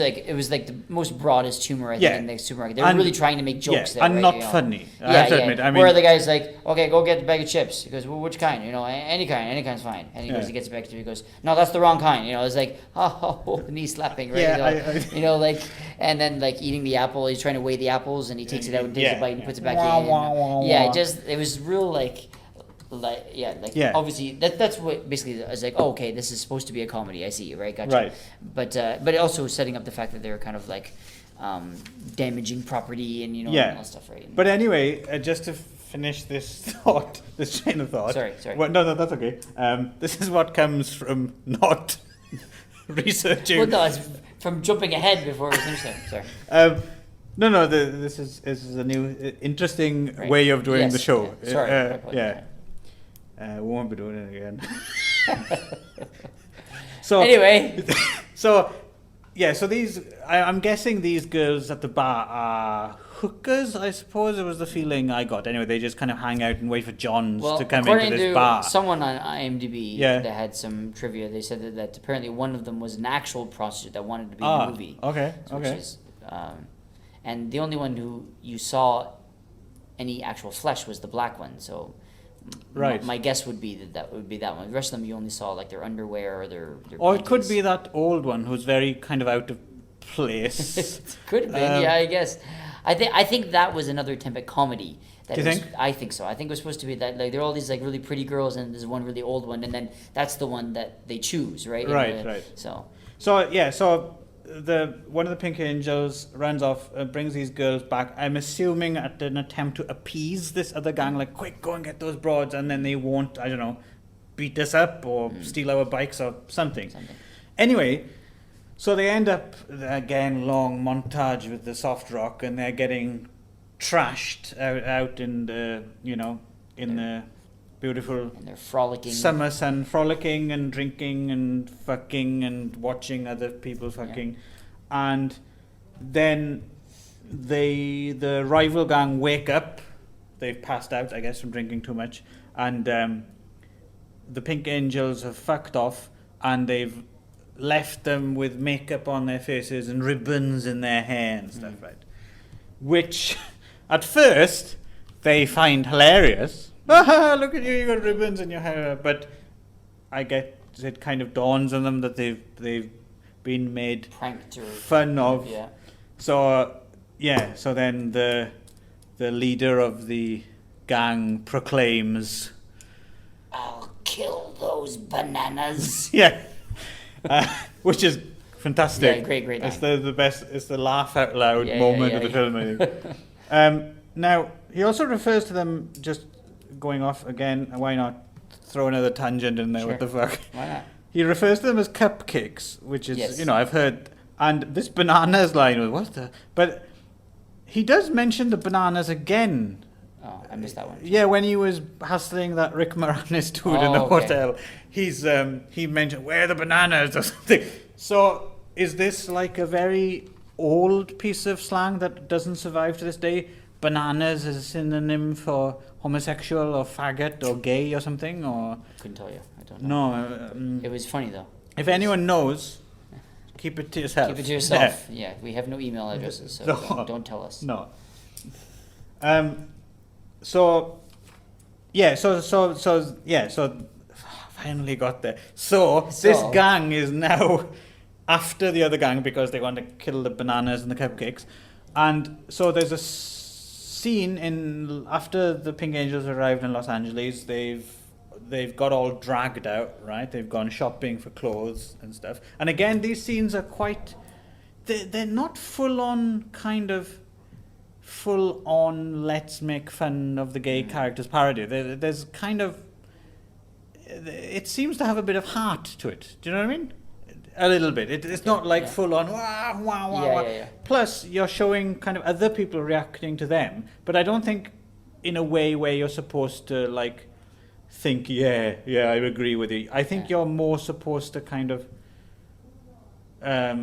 like the most broadest humor I think in the supermarket. They were really trying to make jokes there, and right? not funny. I have to admit. I mean, where the guy's like, okay, go get the bag of chips. He goes, well, which kind? Any kind's fine. And he gets the bag of chips. He goes, no, that's the wrong kind. It's like, knee slapping, right? And then like eating the apple. He's trying to weigh the apples, and he takes it out and takes a bite and puts it back in. It was real obviously that's what basically I was like, oh, okay, this is supposed to be a comedy. I see, right? Gotcha. Right. But also setting up the fact that they were kind of like damaging property and and all that stuff, right? But anyway, just to finish this train of thought. Sorry. Well, no, that's okay. This is what comes from not researching. Well, no, it's from jumping ahead before we finish there. Sorry. No. This is a new, interesting way of doing the show. Yeah. Sorry. We won't be doing it again. So anyway, so these, I'm guessing these girls at the bar are hookers. I suppose it was the feeling I got. Anyway, they just kind of hang out and wait for Johns to come into this bar. Someone on IMDb that had some trivia, they said that apparently one of them was an actual prostitute that wanted to be in the movie. Okay. Which is, and the only one who you saw any actual flesh was the black one. So. Right. My guess would be that would be that one. The rest of them you only saw like their underwear or their or it could be that old one who's very kind of out of place. Could have been, I guess. I think that was another attempt at comedy. Do you think? I think so. I think it was supposed to be that like there are all these like really pretty girls and there's one really old one, and then that's the one that they choose, right? Right. So one of the Pink Angels runs off, brings these girls back. I'm assuming at an attempt to appease this other gang, like, quick, go and get those broads, and then they won't, I don't know, beat us up or steal our bikes or something. Anyway, so they end up, again, long montage with the soft rock, and they're getting trashed out in the, in the beautiful and they're frolicking summer sun, frolicking and drinking and fucking and watching other people fucking, and then the rival gang wake up. They've passed out, I guess, from drinking too much, and the Pink Angels have fucked off, and they've left them with makeup on their faces and ribbons in their hair and stuff, right? Which at first they find hilarious. Look at you got ribbons in your hair. But I get it kind of dawns on them that they've been made pranked or fun of. Yeah. So then the leader of the gang proclaims, "I'll kill those bananas." Yeah. Which is fantastic. Yeah, great line. It's the best. It's the laugh out loud Yeah, moment yeah, of the yeah. film. I think. Now he also refers to them just going off again. Why not throw another tangent in there? Sure. What the fuck? Why not? He refers to them as cupcakes, which is Yes. I've heard. And this bananas line was what the? But he does mention the bananas again. Oh, I missed that one. Yeah, when he was hassling that Rick Moranis dude in the okay. hotel, he mentioned where are the bananas or something. So is this like a very old piece of slang that doesn't survive to this day? Bananas is a synonym for homosexual or faggot or gay or something, or Couldn't tell you. I don't know. no. It was funny though. If anyone knows, keep it to yourself. Keep it to yourself. Yeah, we have no email addresses, so No. don't tell us. No. So finally got there. So this gang is now after the other gang because they want to kill the bananas and the cupcakes, and so there's a scene in after the Pink Angels arrived in Los Angeles. They've got all dragged out, right? They've gone shopping for clothes and stuff. And again, these scenes are quite. They're not full on kind of. Full on let's make fun of the gay characters parody. There's kind of it seems to have a bit of heart to it. Do you know what I mean? A little bit. It's not like full on wah wah wah wah. Yeah. Plus you're showing kind of other people reacting to them, but I don't think in a way where you're supposed to like think yeah I agree with you. I think you're more supposed to kind of I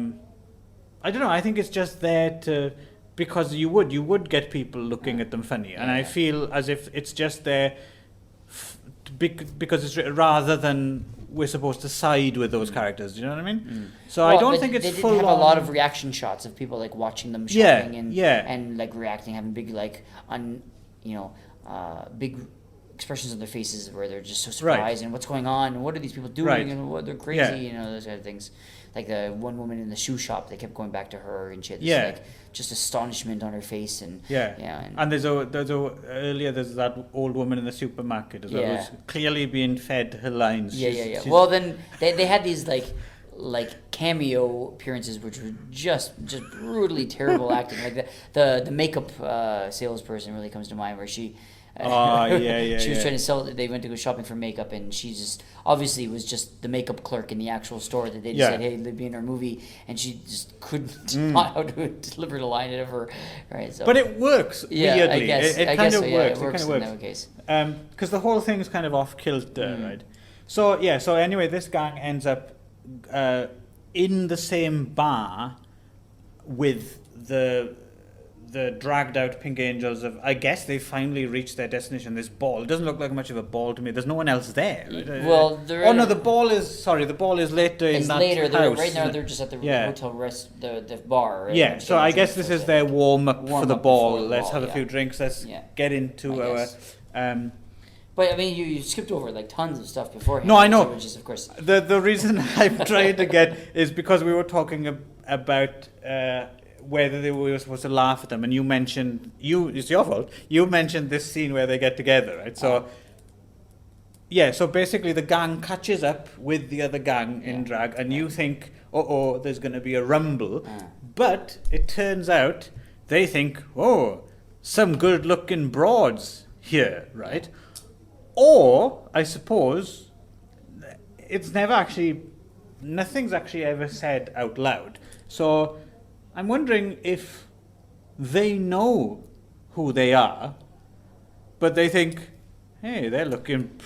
don't know. I think it's just there to. Because you would get people looking at them funny, and I feel as if it's just there because it's rather than we're supposed to side with those characters. Do you know what I mean? So I don't think it's full on. They did have a lot of reaction shots of people like watching them shopping and like reacting, having big like big expressions on their faces where they're just so surprised and what's going on and what are these people doing and what they're crazy, those kind of things. Like the one woman in the shoe shop, they kept going back to her, and she had this like just astonishment on her face, and and there's that old woman in the supermarket as well, who's clearly being fed her lines. She's well, then they had these like cameo appearances, which were just brutally terrible acting. Like the makeup salesperson really comes to mind, where she. She was trying to sell it. They went to go shopping for makeup, and she just obviously was just the makeup clerk in the actual store that they just said, "Hey, be in our movie," and she just couldn't not how to deliver the line ever. Right, so. But it works. Weirdly. I guess it kind of works. It works in that case. Because the whole thing's kind of off kilter, right? So So anyway, this gang ends up in the same bar with the dragged out Pink Angels of, I guess they finally reached their destination, this ball. It doesn't look like much of a ball to me. There's no one else there. Well, the ball is later in that house. Right now they're just at the hotel the bar. Right? Yeah, so I guess this is their warm-up for the ball. Let's have a few drinks. Let's get into our... But I mean, you skipped over like tons of stuff beforehand. No, I know. Which is, of course, the reason I'm trying to get is because we were talking about... whether we were supposed to laugh at them, and you mentioned it's your fault. You mentioned this scene where they get together, right? So, so basically the gang catches up with the other gang in drag, and you think, there's going to be a rumble, but it turns out they think, some good-looking broads here, right? Or I suppose it's nothing's actually ever said out loud. So. I'm wondering if they know who they are, but they think, hey, they're looking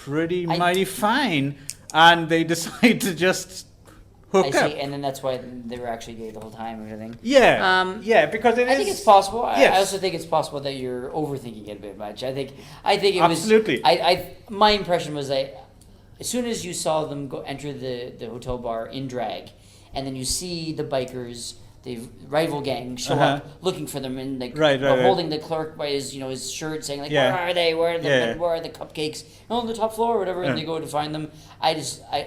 mighty fine, and they decide to just hook up. I see, and then that's why they were actually gay the whole time and everything. Because I think it's possible. Yes. I also think it's possible that you're overthinking it a bit much. I think it Absolutely. was... My impression was that as soon as you saw them enter the hotel bar in drag, and then you see the bikers... The rival gang show up looking for them and holding the clerk by his shirt, saying like, "Where are they? Where are the cupcakes? On the top floor, or whatever." And they go to find them. I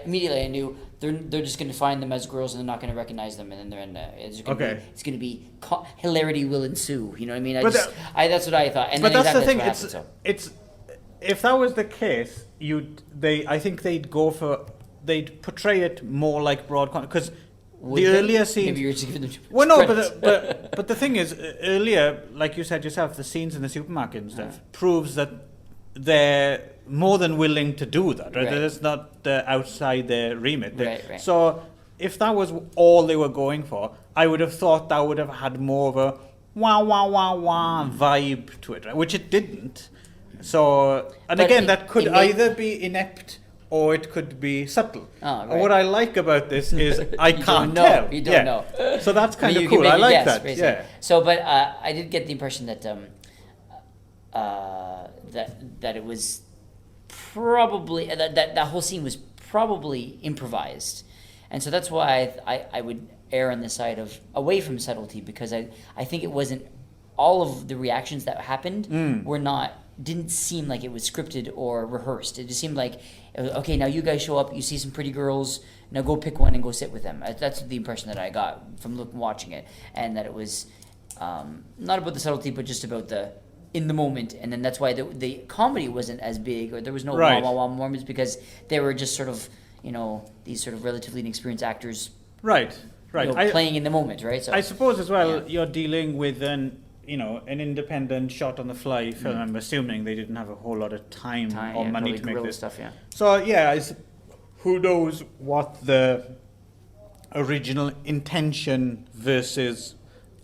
immediately knew they're just going to find them as girls, and they're not going to recognize them, and then they're in. It's going to be hilarity will ensue. You know what I mean? That's what I thought. And but then that's the thing. It's if that was the case, I think they'd portray it more like broad because. Would the they? earlier scenes. Maybe you're just giving them too much Well, no, credit. but the thing is, earlier, like you said yourself, the scenes in the supermarket and stuff proves that they're more than willing to do that. Right? Right. That's not outside their remit. Right. So if that was all they were going for, I would have thought that would have had more of a wah wah wah wah vibe to it, right? Which it didn't. So, and But again, it- that could it made- either be inept or it could be subtle. Oh, And right. what I like about this is I You can't don't know. tell. You don't know. So that's kind You of can cool. make I a like guess, that. basically. Yeah. So, but I did get the impression that that it was probably that whole scene was probably improvised, and so that's why I would err on the side of away from subtlety, because I think it wasn't all of the reactions that happened were not didn't seem like it was scripted or rehearsed. It just seemed like it was, okay, now you guys show up, you see some pretty girls, now go pick one and go sit with them. That's the impression that I got from watching it, and that it was not about the subtlety, but just about the in the moment. And then that's why the comedy wasn't as big, or there was no Right. wah wah wah moments, because they were just sort of, you know, these sort of relatively inexperienced actors, Right. you know, playing in the moment, right? So I suppose as well, yeah. you're dealing with an independent shot on the fly film. I'm assuming they didn't have a whole lot of time or money probably to make guerrilla this. stuff, yeah. So yeah, who knows what the original intention versus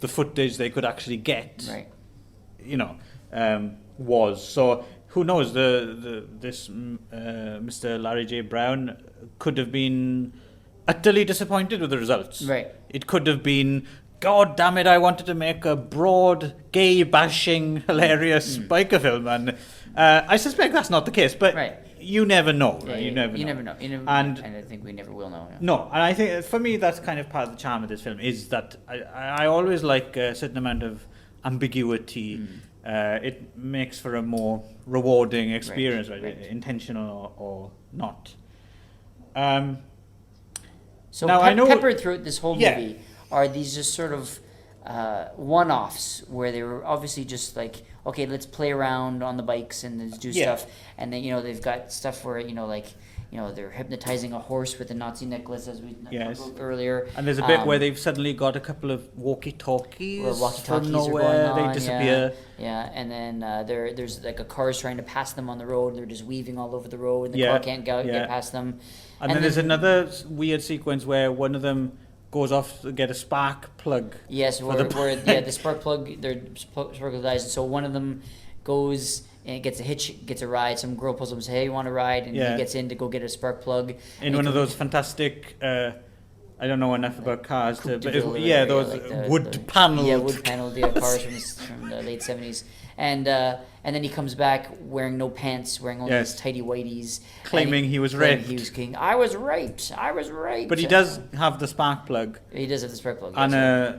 the footage they could actually get, Right. was. So who knows? This Mr. Larry J. Brown could have been utterly disappointed with the results. Right. It could have been, God damn it, I wanted to make a broad, gay bashing, hilarious biker film, and I suspect that's not the case. But Right. you never know, right? Yeah, You never know. And And I think we never will know. Yeah. no, and I think for me that's kind of part of the charm of this film, is that I always like a certain amount of ambiguity. It makes for a more rewarding experience, right? Right. Intentional or not. So Now, I know- peppered throughout this whole Yeah. movie are these just sort of one-offs where they were obviously just like, okay, let's play around on the bikes and let's do Yeah. stuff, and then they've got stuff where they're hypnotizing a horse with a Nazi necklace, as we Yes. talked about earlier. And there's a bit where they've suddenly got a couple of walkie-talkies, where walkie-talkies from are nowhere. going on, They disappear. Yeah, and then there's like a car's trying to pass them on the road, and they're just weaving all over the road, and the Yeah, car can't yeah. get past them. And then there's another weird sequence where one of them goes off to get a spark plug. Yes, for where the the spark plug, their spark plug dies, and so one of them goes and gets a ride. Some girl pulls up and says, "Hey, you want a ride?" And Yeah. he gets in to go get a spark plug. In one of those fantastic, I don't know enough about cars, Coupe de but Ville, those like the wood paneled. Yeah, wood paneled cars from the late 70s. And then he comes back wearing no pants, wearing only Yes. his tighty whities, Claiming he was claiming raped. He was king. I was raped. But he does have the spark plug He does have the spark plug. and yes,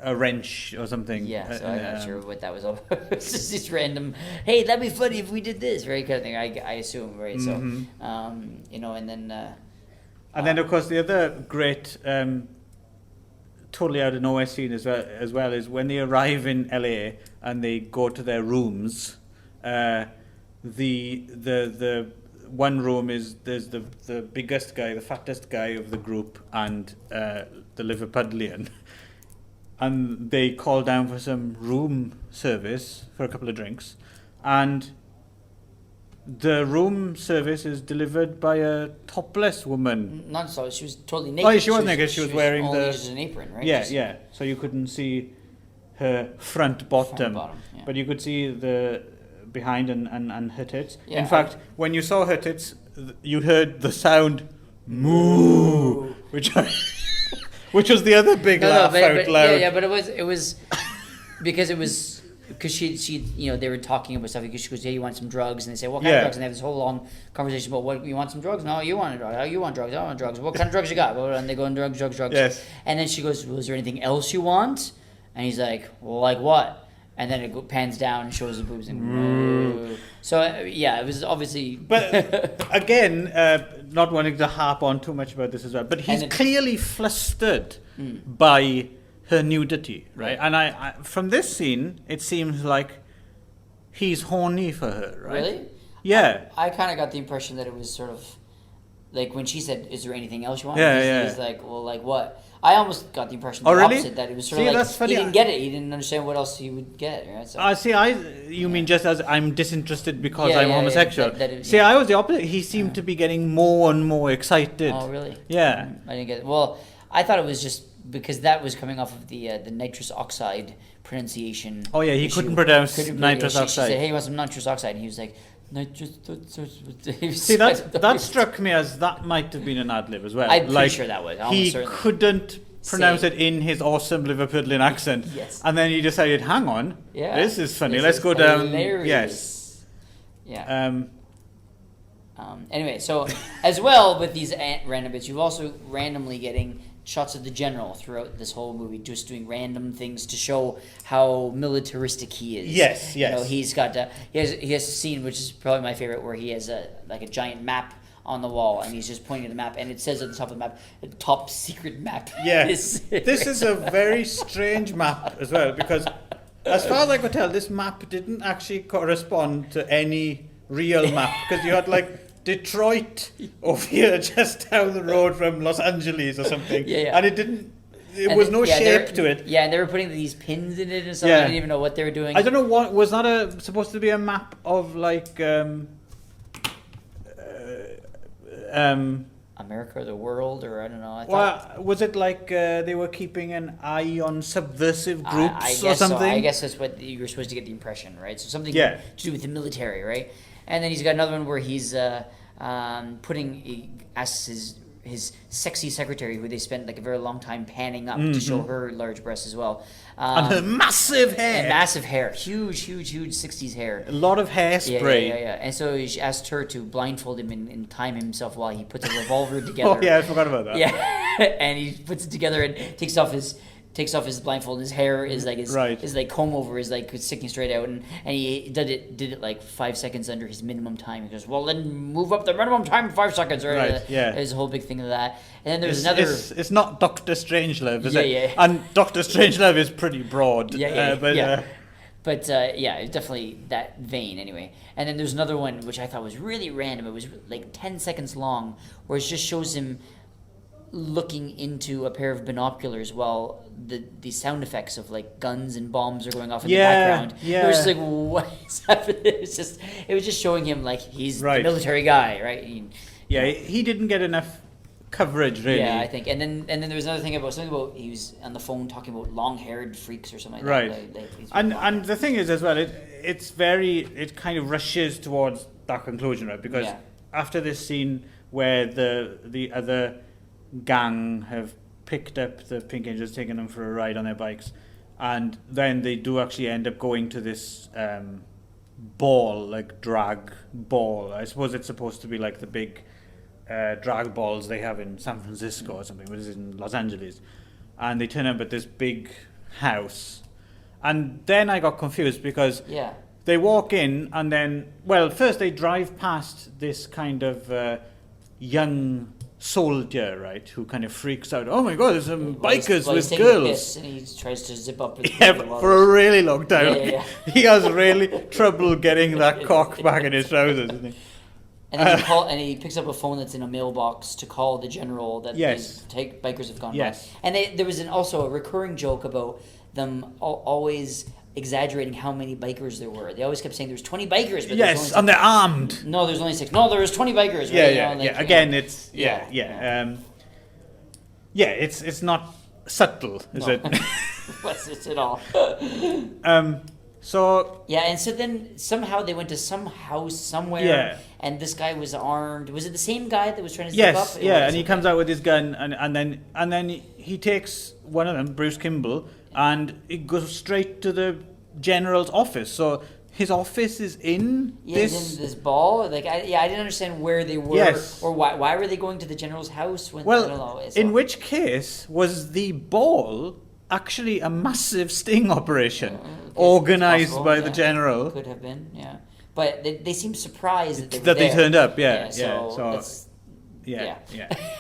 a wrench or something. yeah, so I'm not sure um, what that was all about. It's just this random, hey, that'd be funny if we did this, right, kind of thing, I assume, right? So, and then... And then, of course, the other great, totally out of nowhere scene as well is when they arrive in LA and they go to their rooms. The one room is there's the biggest guy, the fattest guy of the group, and the Liverpudlian, and they call down for some room service for a couple of drinks, and the room service is delivered by a topless woman. Not so, she was totally naked. Oh, she was naked. She was wearing only the just an apron, right? Yeah, Just- yeah. So you couldn't see her front bottom, yeah. but you could see the behind and her tits. Yeah, In fact, when you saw her tits, you heard the sound moo, which was the other big laugh out loud. Yeah, but it was because she they were talking about stuff, because she goes, "Hey, you want some drugs?" And they say, "What kind of drugs?" And they have this whole long conversation about, "What, you want some drugs? No, you want a drug. Oh, you want drugs? I want drugs. What kind of drugs you got?" And they go on drugs. Yes. And then she goes, "Well, is there anything else you want?" And he's like, "Well, like what?" And then it pans down and shows the boobs and so it was obviously. But again, not wanting to harp on too much about this as well, but he's clearly flustered by her nudity, right? And I from this scene, it seems like he's horny for her, right? Really? Yeah. I kind of got the impression that it was sort of like when she said, "Is there anything else you want?" Yeah, He's like, "Well, like what?" I almost got the impression the really? opposite, that it was sort See, of like that's funny. he didn't get it. He didn't understand what else he would get. Right? So, You mean just as I'm disinterested because Yeah, I'm yeah, yeah, homosexual? that See, I was the opposite. He seemed to be getting more and more excited. Oh, really? Yeah. I didn't get it. Well, I thought it was just because that was coming off of the nitrous oxide pronunciation. Oh yeah, he issue. couldn't pronounce Couldn't nitrous she oxide. said, "Hey, you want some nitrous oxide?" And he was like, "Nitrous." See, that struck me as that might have been an ad lib as well. I'm pretty sure that was. He certainly. couldn't pronounce it in his awesome Liverpudlian accent. Yes. And then he decided, hang on, Yeah. this is funny. This Let's is go down. hilarious. Yes. Yeah. Anyway, so as well with these random bits, you're also randomly getting shots of the general throughout this whole movie, just doing random things to show how militaristic he is. Yes, yes. You know, he's got he has a scene which is probably my favorite, where he has a giant map on the wall, and he's just pointing at the map, and it says at the top of the map, "Top secret map." Yeah. This is a very strange map as well, because as far as I could tell, this map didn't actually correspond to any real map, because you had like Detroit over here just down the road from Los Angeles or something. Yeah. And it was no shape to it. Yeah, and they were putting these pins in it and stuff. Yeah. I didn't even know what they were doing. I don't know what was that supposed to be a map of like America or the world, or I don't know. was it like they were keeping an eye on subversive groups I or guess something? So. I guess that's what you were supposed to get the impression, right? So something Yeah. to do with the military, right? And then he's got another one where he's asks his sexy secretary, who they spent like a very long time panning up to show her large breasts as well. And her massive hair. And massive hair. Huge 60s hair. A lot of hairspray. Yeah. And so he asked her to blindfold him and time himself while he puts a revolver together. Oh yeah, I forgot about that. Yeah. And he puts it together and takes off his blindfold. His hair is like his like comb over is like sticking straight out, and he did it like 5 seconds under his minimum time. He goes, "Well, then move up the minimum time 5 seconds." Right. Yeah. There's a whole big thing of that. And then there's another. It's not Dr. Strangelove, is it? Yeah. And Dr. Strangelove is pretty broad. Yeah. But it's definitely that vein anyway. And then there's another one which I thought was really random. It was like 10 seconds long, where it just shows him looking into a pair of binoculars while the sound effects of like guns and bombs are going off in the background. Yeah. It was just like, what is happening? It was just showing him like he's the military guy, right? He didn't get enough coverage, really. Yeah, I think. And then there was another thing about he was on the phone talking about long-haired freaks or something like right. that. And the thing is as well, it kind of rushes towards that conclusion, right? Because after this scene where the other gang have picked up the Pink Angels, taking them for a ride on their bikes, and then they do actually end up going to this ball, like drag ball. I suppose it's supposed to be like the big drag balls they have in San Francisco or something, but it's in Los Angeles. And they turn up at this big house. And then I got confused because they walk in and then, first they drive past this kind of young soldier, right, who kind of freaks out. Oh my God, there's some bikers with girls. And he tries to zip up. For a really long time. Yeah. He has really trouble getting that cock back in his trousers, isn't he? And then he picks up a phone that's in a mailbox to call the general that these bikers have gone by. And there was also a recurring joke about them always exaggerating how many bikers there were. They always kept saying there was 20 bikers, but and they're armed. No, there's only 6. No, there was 20 bikers. Right? Again, it's it's not subtle, is it? It's at all. So and so then somehow they went to some house somewhere, and this guy was armed. Was it the same guy that was trying to zip up? And he comes out with his gun, and then he takes one of them, Bruce Kimball, and it goes straight to the general's office. So his office is in this... in this ball. Like, I didn't understand where they were, or why were they going to the general's house when? I don't know. In which case was the ball actually a massive sting operation organized by the general? Could have been, but they seemed surprised that they turned up. I'm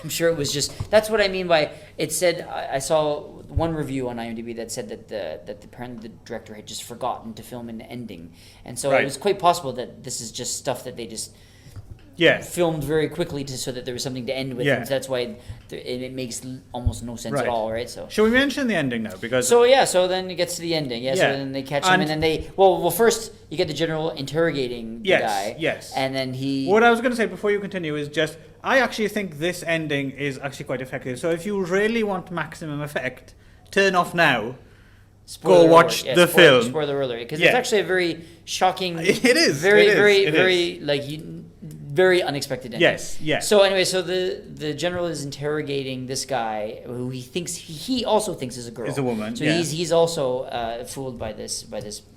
sure it was just, that's what I mean by it said. I saw one review on IMDb that said that the director had just forgotten to film an ending, and so it was quite possible that this is just stuff that they just filmed very quickly so that there was something to end with. Yeah. And so that's why it makes almost no sense at all, right? So. Shall we mention the ending now? Because so then it gets to the ending. So then they catch him, and then they first you get the general interrogating the guy. Yes. And then he. What I was going to say before you continue is just I actually think this ending is actually quite effective. So if you really want maximum effect, turn off now. Spoiler go watch alert. the film. Spoiler alert, because it's actually a very shocking. It is very, it very, is. very like very unexpected ending. Yes. So anyway, the general is interrogating this guy who he also thinks is a girl. Is a woman. So he's also fooled by this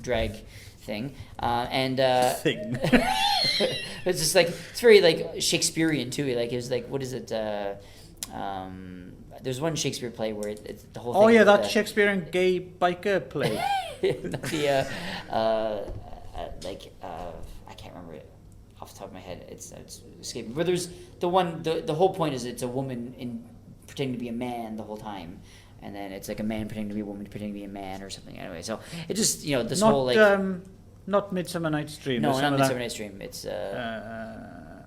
drag thing, and thing. it's just like it's very like Shakespearean too. Like it was like what is it? There's one Shakespeare play where it's the whole thing. Oh yeah, that Shakespearean gay biker play. I can't remember it off the top of my head. It's escaping. But there's the one. The whole point is it's a woman pretending to be a man the whole time, and then it's like a man pretending to be a woman pretending to be a man or something. Anyway, so it just this whole like not Midsummer Night's Dream. No, not Midsummer Night's Dream. It's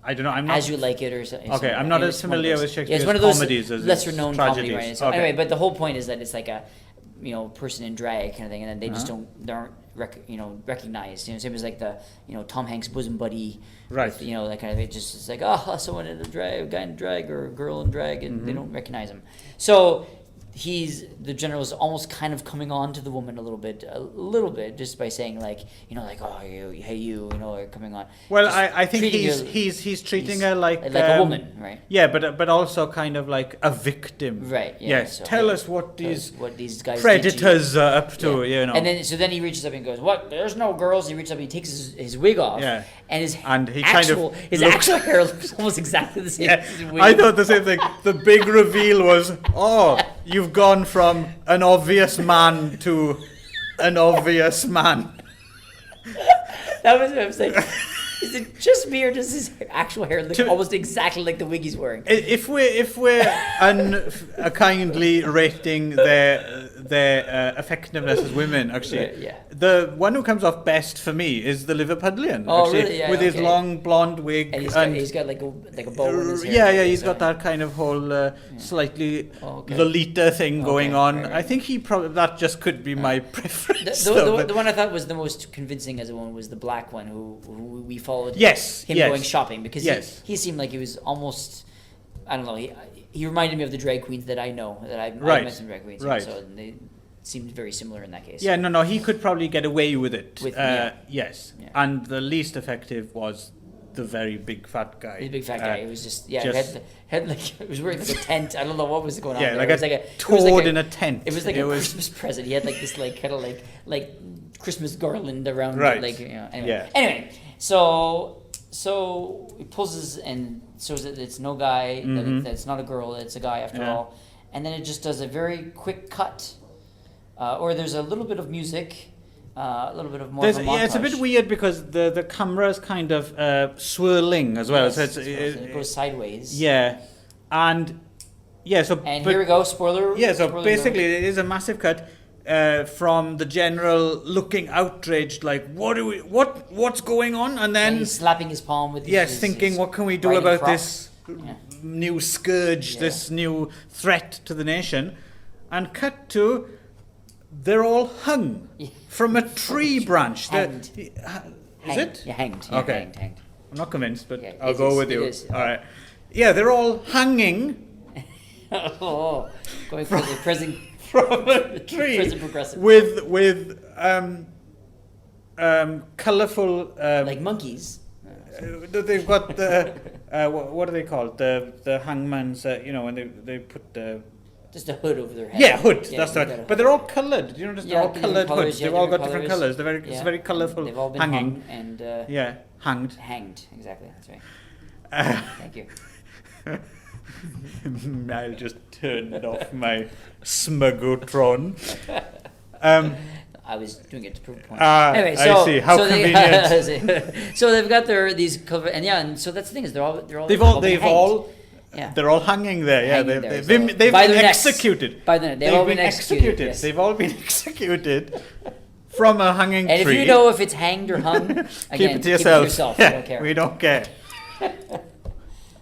I don't know. I'm not As You Like It or something. Okay, I'm not as familiar with Shakespeare's it's one of those comedies as lesser known comedy, right? So okay. anyway, but the whole point is that it's like a person in drag kind of thing, and then they just aren't recognized. Same as like the Tom Hanks bosom buddy, right? With, that kind of it. Just it's like someone in a guy in drag or a girl in drag, and they don't recognize him. So the general is almost kind of coming on to the woman a little bit, just by saying like you, coming on. Well, I think he's treating her like a woman, right? Yeah, but also kind of like a victim, right? Yeah. Yes. So, tell us what these guys predators are up to, And then he reaches up and goes, "What? There's no girls." He reaches up, and he takes his wig off, and his actual hair looks almost exactly the same. Yeah, as his wig. I thought the same thing. The big reveal was, you've gone from an obvious man to an obvious man. That was what I was like. Is it just me, or does his actual hair look almost exactly like the wig he's wearing? If we're kindly rating their effectiveness as women, actually, the one who comes off best for me is the Liverpudlian. Oh, really? Yeah, with his long blonde wig, and he's got like a bow in his hair. Yeah, he's got that kind of whole slightly Lolita thing going on. Right. I think that just could be my preference. The one I thought was the most convincing as a woman was the black one who we followed him going shopping, because he seemed like he was almost, I don't know, he reminded me of the drag queens that I know, that I've met some drag queens, so they seemed very similar in that case. Yeah, no, he could probably get away with it. Yes, yeah. And the least effective was the very big fat guy. The big fat guy. It was just had like it was wearing like a tent. I don't know what was going on. Yeah, there. like it was a like a toad in a tent. It was like a Christmas present. He had like this like kind of like Christmas garland around, Anyway, so he pulls and shows that it's no guy, that it's not a girl, it's a guy after all, and then it just does a very quick cut, or there's a little bit of music, a little bit of more. Of a montage. It's a bit weird because the camera's kind of swirling as well, yes, so it goes sideways. Yeah, and here we go. Spoiler. Yeah, so spoiler basically it is a massive cut. From the general looking outraged, like what's going on, and then he's slapping his palm with his thinking, what can we do about this new scourge, this new threat to the nation, and cut to they're all hung from a tree branch. Hanged. Is it? Yeah, hanged. Yeah, okay. Hanged. I'm not convinced, but I'll go with you. All right. Yeah, they're all hanging. Going for the present. From a tree with colourful like monkeys. They've got the what are they called, the hangman's when they put the just a hood over their head. Yeah, hood. That's right. But they're all coloured. You notice they're all coloured hoods. They've all got different colours. It's very colourful. They've all been hanging and hanged. Hanged, exactly. That's right. Thank you. I'll just turn off my Smugotron. I was doing it to prove a point. Anyway, I see. How convenient. So they've got these cover, and so that's the thing is they're all they're all hanging there. Yeah, they've been executed. They've all been executed. Yes. They've all been executed from a hanging tree. And if you know if it's hanged or hung, again, keep it to yourself. We don't care. We don't care.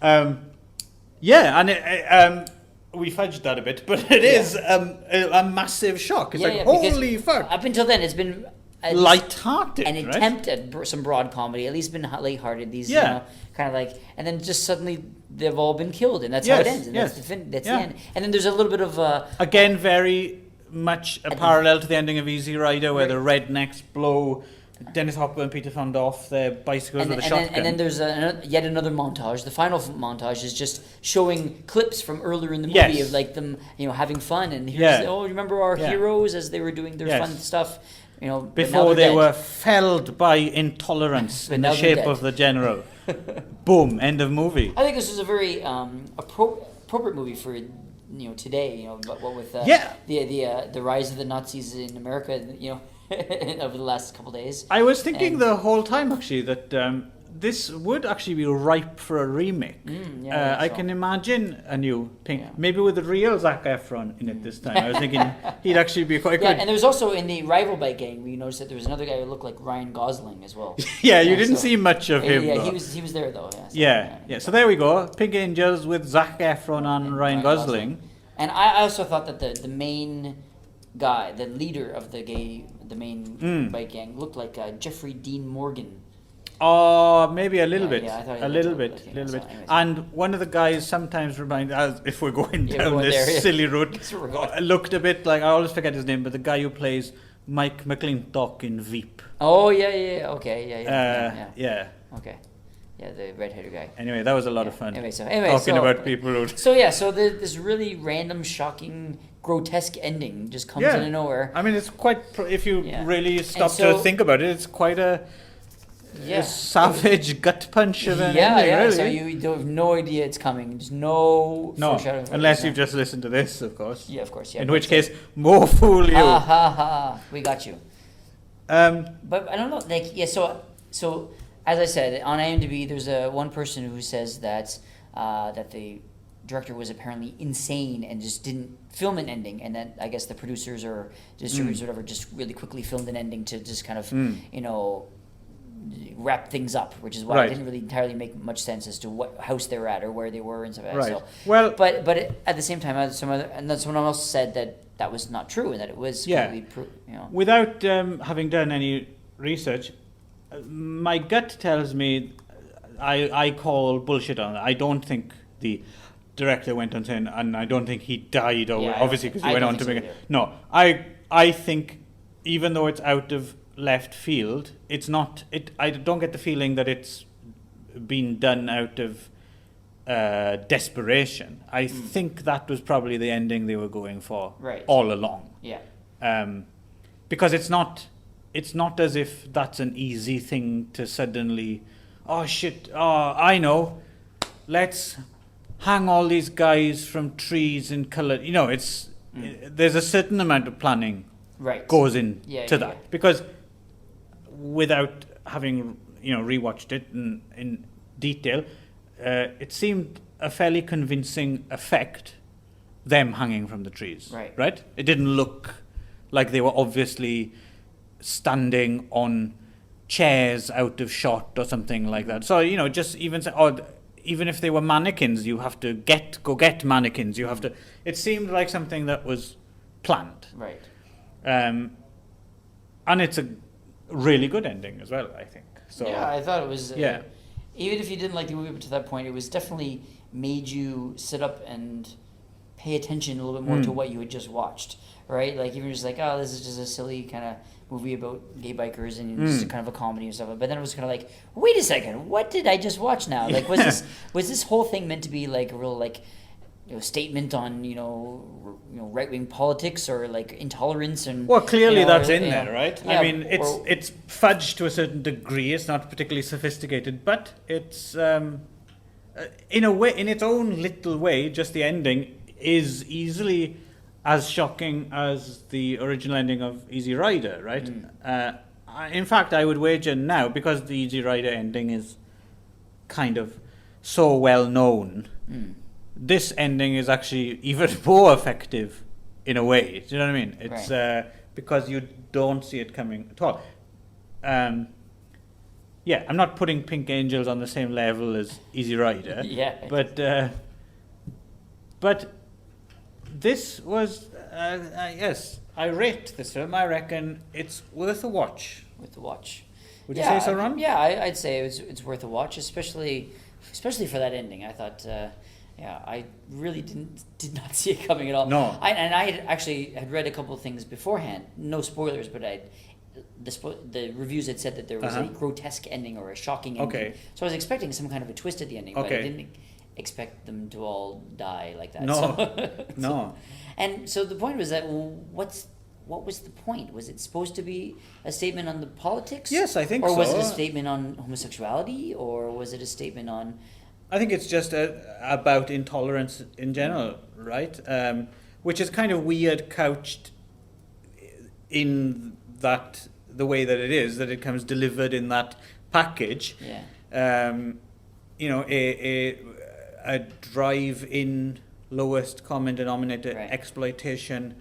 Yeah, and we fudged that a bit, but it is a massive shock. It's holy fuck. Up until then, it's been light-hearted, an attempt at some broad comedy, at least been light-hearted. These, kind of like, and then just suddenly they've all been killed, and that's how it ends. And that's the end. And then there's a little bit of again, very much a parallel to the ending of Easy Rider, where the rednecks blow Dennis Hopper and Peter Fonda off their bicycles with a shotgun. And then there's yet another montage. The final montage is just showing clips from earlier in the movie of like them, having fun. And here's remember our heroes as they were doing their fun stuff. Before they were felled by intolerance in the shape of the general. Boom, end of movie. I think this is a very appropriate movie for today. But what with the rise of the Nazis in America, over the last couple of days. I was thinking the whole time actually that this would actually be ripe for a remake. I can imagine a new Pink, maybe with the real Zac Efron in it this time. I was thinking he'd actually be quite good. And there was also in the Rival Bike Gang, we noticed that there was another guy who looked like Ryan Gosling as well. You didn't see much of him. Yeah, he was there though. So there we go. Pink Angels with Zac Efron and Ryan Gosling. And I also thought that the main guy, the leader of the main bike gang, looked like Jeffrey Dean Morgan. Oh, maybe a little bit. Yeah, I thought a little bit. Anyways. And one of the guys sometimes reminds us, if we're going down this silly route, looked a bit like, I always forget his name, but the guy who plays Mike McClintock in Veep. Oh, okay, yeah. Okay. Yeah, the red-headed guy. Anyway, that was a lot of fun. Talking about people who... So this really random, shocking, grotesque ending just comes out of nowhere. I mean, it's quite... if you really stop to think about it, it's quite a savage gut punch of an ending, really. So you have no idea it's coming. There's no foreshadowing. Unless you've just listened to this, of course. Yeah, of course. In which case, more fool you. We got you. But I don't know. So as I said, on IMDb, there's one person who says that the director was apparently insane and just didn't film an ending, and then I guess the producers or distributors or whatever just really quickly filmed an ending to just kind of wrap things up, which is why it didn't really entirely make much sense as to what house they were at or where they were and stuff like that. So, but at the same time, someone else said that was not true and that it was completely Without having done any research, my gut tells me I call bullshit on it. I don't think the director went on saying, and I don't think he died, obviously because he went on to make it. No, I think even though it's out of left field, it's not. I don't get the feeling that it's been done out of desperation. I think that was probably the ending they were going for all along. Yeah. Because it's not as if that's an easy thing to suddenly, I know, let's hang all these guys from trees in colour. There's a certain amount of planning goes into that. Because without having rewatched it in detail, it seemed a fairly convincing effect, them hanging from the trees. Right? It didn't look like they were obviously standing on chairs out of shot or something like that. So just even if they were mannequins, you have to go get mannequins. You have to. It seemed like something that was planned. Right. And it's a really good ending as well, I think. So yeah, I thought it was. Even if you didn't like the movie up to that point, it was definitely made you sit up and pay attention a little bit more to what you had just watched. Right? Like you were just like, oh, this is just a silly kind of movie about gay bikers and just kind of a comedy and stuff. But then it was kind of like, wait a second, what did I just watch now? Like, was this whole thing meant to be like a real statement on right wing politics or like intolerance and clearly that's in there, right? I mean, it's fudged to a certain degree. It's not particularly sophisticated, but it's in a way, in its own little way, just the ending is easily as shocking as the original ending of Easy Rider, right? In fact, I would wager now, because the Easy Rider ending is kind of so well known, this ending is actually even more effective in a way. Do you know what I mean? It's because you don't see it coming at all. yeah, I'm not putting Pink Angels on the same level as Easy Rider. Yeah. But this was, yes, I rate this film. I reckon it's worth a watch. With the watch. Would you say so, Ron? Yeah, I'd say it's worth a watch, especially for that ending. I thought, I really did not see it coming at all. No. I had read a couple of things beforehand. No spoilers, but the reviews had said that there was a grotesque ending or a shocking ending. Okay. So I was expecting some kind of a twist at the ending, but I didn't expect them to all die like that. No. And so the point was that, what was the point? Was it supposed to be a statement on the politics? Yes, I think so. Or was it a statement on homosexuality? Or was it a statement on... I think it's just about intolerance in general, right? Which is kind of weird couched in that, the way that it is, that it comes delivered in that package. Yeah. A drive-in lowest common denominator exploitation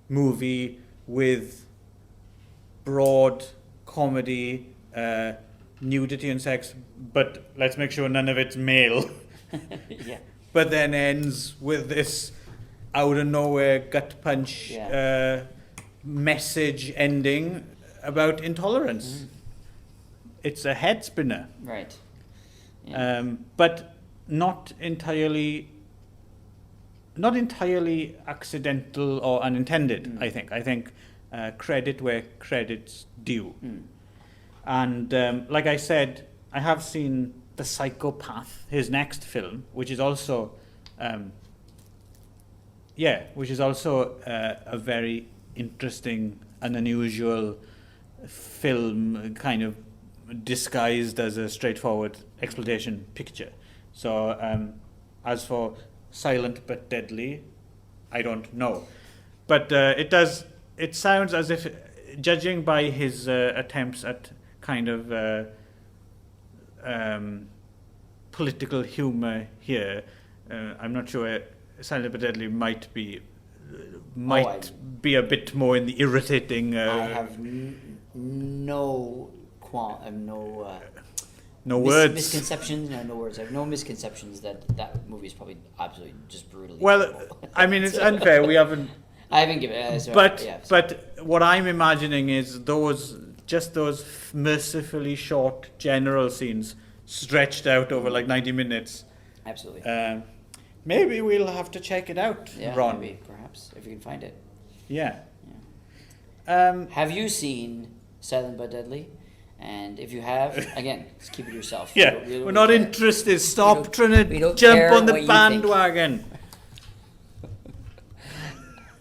movie with broad comedy, nudity and sex, but let's make sure none of it's male. Yeah. But then ends with this out of nowhere gut punch message ending about intolerance. Mm. It's a head spinner. Right. Yeah. But not entirely accidental or unintended. I think credit where credit's due. And like I said, I have seen The Psychopath, his next film, which is also a very interesting and unusual film, kind of disguised as a straightforward exploitation picture. So as for Silent but Deadly, I don't know. But it sounds as if, judging by his attempts at kind of political humor here, I'm not sure Silent but Deadly might be a bit more in the irritating. I have no words. Misconceptions. No words. I have no misconceptions that movie is probably absolutely just brutally. Well, terrible. I mean, it's unfair. We haven't. I haven't given it. But what I'm imagining is those mercifully short general scenes stretched out over like 90 minutes. Absolutely. Maybe we'll have to check it out, Ron. Maybe, perhaps, if you can find it. Yeah. Have you seen Silent but Deadly? And if you have, again, just keep it yourself. Yeah, we're not interested. Stop trying to jump on the bandwagon.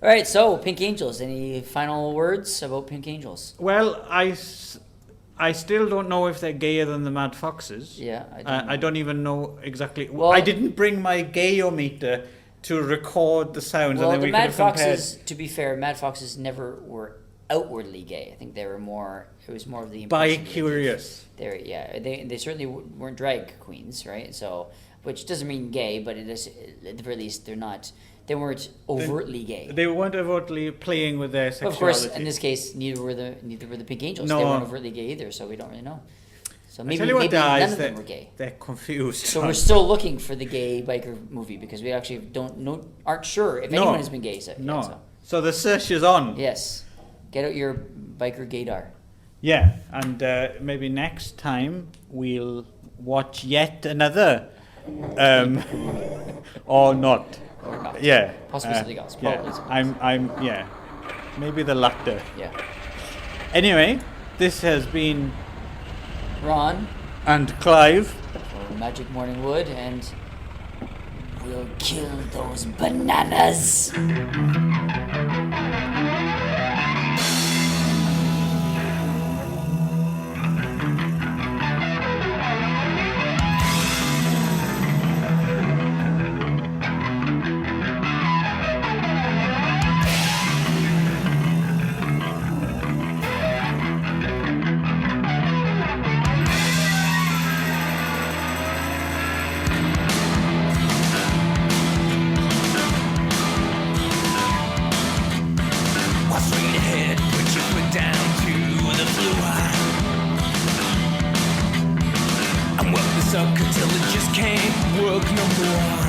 All right, so Pink Angels. Any final words about Pink Angels? Well, I still don't know if they're gayer than the Mad Foxes. Yeah, I don't even know exactly. Well, I didn't bring my gayometer to record the sounds. Well, and then the Mad Foxes, to be fair, Mad Foxes never were outwardly gay. I think they were more. It was more of the bi-curious. They certainly weren't drag queens, right? So, which doesn't mean gay, but it is, at the very least, they're not. They weren't overtly gay. They weren't overtly playing with their sexuality. Of course, in this case, neither were the Pink Angels. No. They weren't overtly gay either, so we don't really know. So maybe none of them were gay. They're confused. So we're still looking for the gay biker movie because we actually aren't sure if anyone has been gay. So the search is on. Yes. Get out your biker gaydar. Yeah, and maybe next time we'll watch yet another, or not. Or not. Yeah. Possibly something else. Probably something else. Maybe the latter. Yeah. Anyway, this has been Ron and Clive for Magic Morning Wood, and we'll kill those bananas. suck until it just can't work no more.